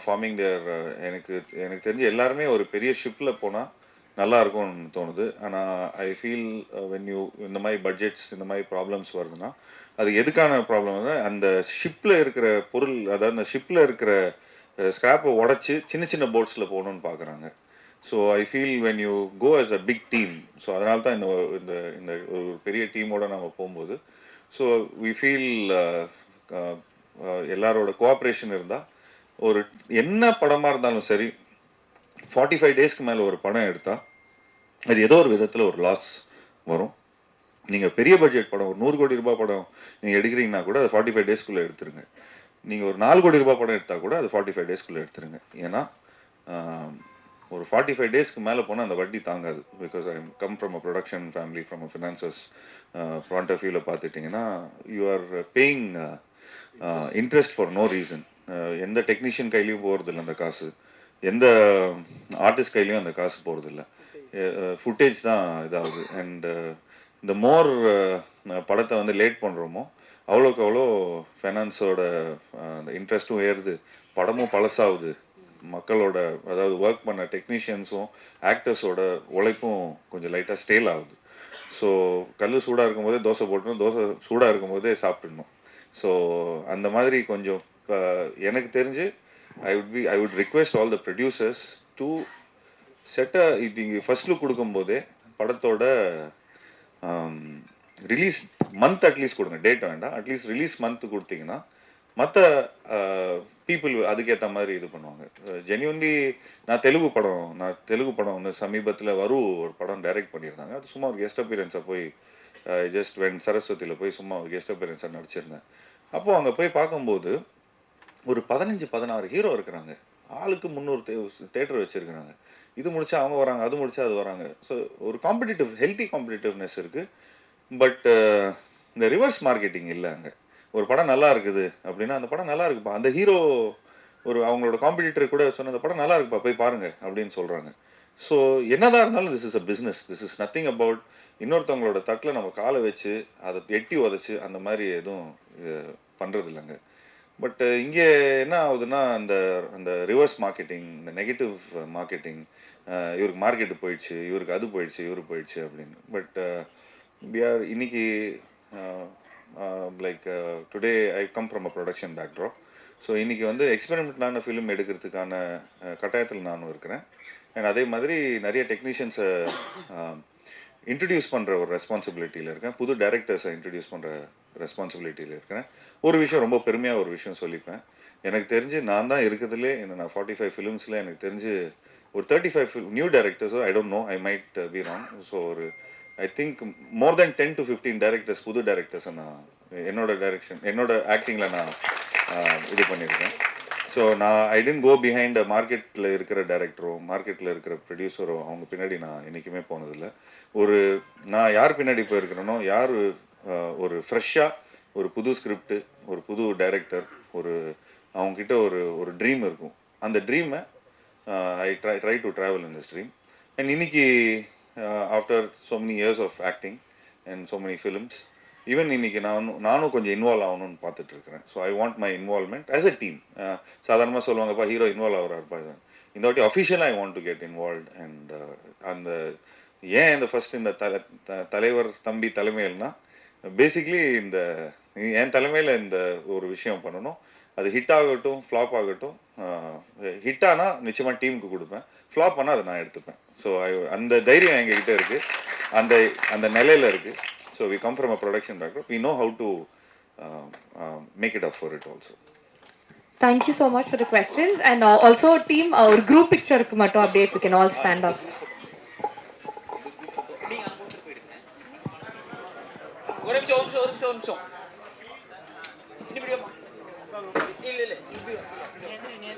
forming there. எனக்கு தெரிஞ்சு எல்லாருமே ஒரு பெரிய ஷிப்பில் போனால் நல்லா இருக்கும்னு தோணுது. ஆனால் ஐ ஃபீல் வென் யூ இந்த மாதிரி பட்ஜெட்ஸ் இந்த மாதிரி ப்ராப்ளம்ஸ் வருதுன்னா அது எதுக்கான ப்ராப்ளம் வந்து அந்த ஷிப்பில் இருக்கிற பொருள், அதாவது அந்த ஷிப்பில் இருக்கிற ஸ்கிராப்பை உடச்சி சின்ன சின்ன போட்ஸில் போகணுன்னு பார்க்குறாங்க. So I feel when you go as a big team, so அதனால தான் இந்த இந்த ஒரு பெரிய டீமோட நம்ம போகும்போது ஸோ வி ஃபீல் எல்லாரோட கோஆப்ரேஷன் இருந்தால் ஒரு என்ன படமாக இருந்தாலும் சரி 45 டேஸ்க்கு மேலே ஒரு படம் எடுத்தால் அது ஏதோ ஒரு விதத்தில் ஒரு லாஸ் வரும். நீங்கள் பெரிய பட்ஜெட் படம் ஒரு 100 கோடி ரூபாய் படம் நீங்கள் எடுக்கிறீங்கன்னா கூட அது 45 டேஸ்க்குள்ளே எடுத்துருங்க. நீங்கள் ஒரு 4 கோடி ரூபாய் படம் எடுத்தால் கூட அது 45 டேஸ்க்குள்ளே எடுத்துருங்க. ஏன்னா ஒரு 45 டேஸ்க்கு மேலே போனால் அந்த வட்டி தாங்காது. Because I come from a production family, from a finances point of வியூவில் பார்த்துட்டிங்கன்னா you are paying interest for no reason. எந்த டெக்னீஷியன் கையிலையும் போகிறதில்ல அந்த காசு, எந்த ஆர்டிஸ்ட் கையிலையும் அந்த காசு போகிறதில்ல, ஃபுட்டேஜ் தான் இதாகுது. அண்ட் இந்த மோர் படத்தை வந்து லேட் பண்ணுறோமோ அவ்வளோக்கு அவ்வளோ ஃபைனான்ஸோட அந்த இன்ட்ரெஸ்ட்டும் ஏறுது, படமும் பழசாகுது, மக்களோட அதாவது ஒர்க் பண்ண டெக்னீஷியன்ஸும் ஆக்டர்ஸோட உழைப்பும் கொஞ்சம் லைட்டாக ஸ்டேல் ஆகுது. ஸோ கல் சூடாக இருக்கும்போதே தோசை போட்டணும், தோசை சூடாக இருக்கும்போதே சாப்பிட்டுடணும். ஸோ அந்த மாதிரி கொஞ்சம் எனக்கு தெரிஞ்சு I would request all the producers to செட்டை நீங்கள் ஃபர்ஸ்ட் லுக் கொடுக்கும்போதே படத்தோட ரிலீஸ் மந்த் அட்லீஸ்ட் கொடுங்க, டேட் வேண்டாம், அட்லீஸ்ட் ரிலீஸ் மந்த் கொடுத்தீங்கன்னா மற்ற பீப்புள் அதுக்கேற்ற மாதிரி இது பண்ணுவாங்க. ஜென்யூன்லி நான் தெலுங்கு படம் ஒன்று சமீபத்தில் ஒரு படம் டைரக்ட் பண்ணியிருந்தாங்க. அது சும்மா ஒரு கெஸ்ட் அப்பியரன்ஸாக போய் ஜஸ்ட் சரஸ்வதியில் போய் சும்மா ஒரு கெஸ்ட் அப்பியரன்ஸாக நடிச்சிருந்தேன். அப்போது அங்கே போய் பார்க்கும்போது ஒரு 15-16 ஹீரோ இருக்கிறாங்க. ஆளுக்கு 300 தேட்டர் வச்சுருக்கிறாங்க. இது முடிச்சா அவங்க வராங்க, அது முடிச்சா அது வராங்க. ஸோ ஒரு ஹெல்த்தி காம்படிட்டிவ்னஸ் இருக்குது. பட் இந்த ரிவர்ஸ் மார்க்கெட்டிங் இல்லை. அங்கே ஒரு படம் நல்லா இருக்குது அப்படின்னா அந்த படம் நல்லா இருக்குப்பா, அந்த ஹீரோ அவங்களோட காம்படிட்டர் கூட சொன்ன அந்த படம் நல்லா இருக்குப்பா போய் பாருங்க அப்படின்னு சொல்கிறாங்க. ஸோ என்னதான் இருந்தாலும் this is a business. This is nothing about இன்னொருத்தவங்களோட தட்டில் நம்ம காலை வச்சு அதை எட்டி உதச்சி அந்த மாதிரி எதுவும் பண்ணுறது இல்லைங்க. பட் இங்கே என்ன ஆகுதுன்னா அந்த ரிவர்ஸ் மார்க்கெட்டிங், இந்த நெகட்டிவ் மார்க்கெட்டிங், இவருக்கு மார்க்கெட்டு போயிடுச்சு, இவருக்கு அது போயிடுச்சு, இவரு போயிடுச்சு அப்படின்னு. பட் இன்னைக்கு like today I come from a production backdrop. So இன்றைக்கி எக்ஸ்பெரிமெண்ட்டான ஃபிலிம் எடுக்கிறதுக்கான கட்டாயத்தில் நானும் இருக்கிறேன். அண்ட் அதே மாதிரி நிறைய டெக்னீஷியன்ஸை இன்ட்ரடியூஸ் பண்ணுற ஒரு ரெஸ்பான்சிபிலிட்டியில் இருக்கேன். புது டைரக்டர்ஸை இன்ட்ரடியூஸ் பண்ணுற ரெஸ்பான்சிபிலிட்டியில் இருக்கிறேன். ஒரு விஷயம் ரொம்ப பெருமையாக ஒரு விஷயம் சொல்லிப்பேன். எனக்கு தெரிஞ்சு நான் தான் இருக்கிறதுலே நான் 45 ஃபிலிம்ஸில் எனக்கு தெரிஞ்சு ஒரு 35 நியூ டைரக்டர்ஸோ I don't know, I might be wrong. So ஒரு I think more than 10 to 15 directors, புது டைரக்டர்ஸை நான் என்னோட ஆக்டிங்கில் நான் இது பண்ணியிருக்கேன். So I tend go behind மார்க்கெட்டில் இருக்கிற டைரக்டரோ மார்க்கெட்டில் இருக்கிற ப்ரொடியூசரோ அவங்க பின்னாடி நான் என்றைக்குமே போனதில்லை. நான் யார் பின்னாடி போயிருக்கிறேனோ, யார் ஒரு ஃப்ரெஷ்ஷாக ஒரு புது ஸ்கிரிப்டு, ஒரு புது டைரக்டர், அவங்கக்கிட்ட ஒரு ட்ரீம் இருக்கும். அந்த ட்ரீமை I try to travel in this dream. And இன்னைக்கு after so many years of acting and so many films, even இன்னைக்கு நானும் கொஞ்சம் இன்வால்வ் ஆகணும்னு பார்த்துட்டு இருக்கிறேன். So I want my involvement as a team. சாதாரணமாக சொல்லுவாங்கப்பா ஹீரோ இன்வால்வ் ஆகிறாருப்பா, இந்த வாட்டி அஃபிஷியலாக I want to get involve. And ஏன் இந்த ஃபர்ஸ்ட் இந்த தலைவர் தம்பி தலைமையில்னா பேசிக்லி என் தலைமையில் இந்த ஒரு விஷயம் பண்ணணும். அது ஹிட் ஆகட்டும் ஃப்ளாப் ஆகட்டும், ஹிட் ஆனால் நிச்சயமாக டீமுக்கு கொடுப்பேன், ஃப்ளாப் பண்ணால் அதை நான் எடுத்துப்பேன். ஸோ அந்த தைரியம் எங்ககிட்ட இருக்குது, அந்த நிலையில் இருக்குது. So we come from a production background, we know how to make it up for it also. Thank you so much for the questions. And also team, ஒரு group picture க்கு மட்டும் அப்படியே we can all stand up. ஒரு நிமிஷம் இல்ல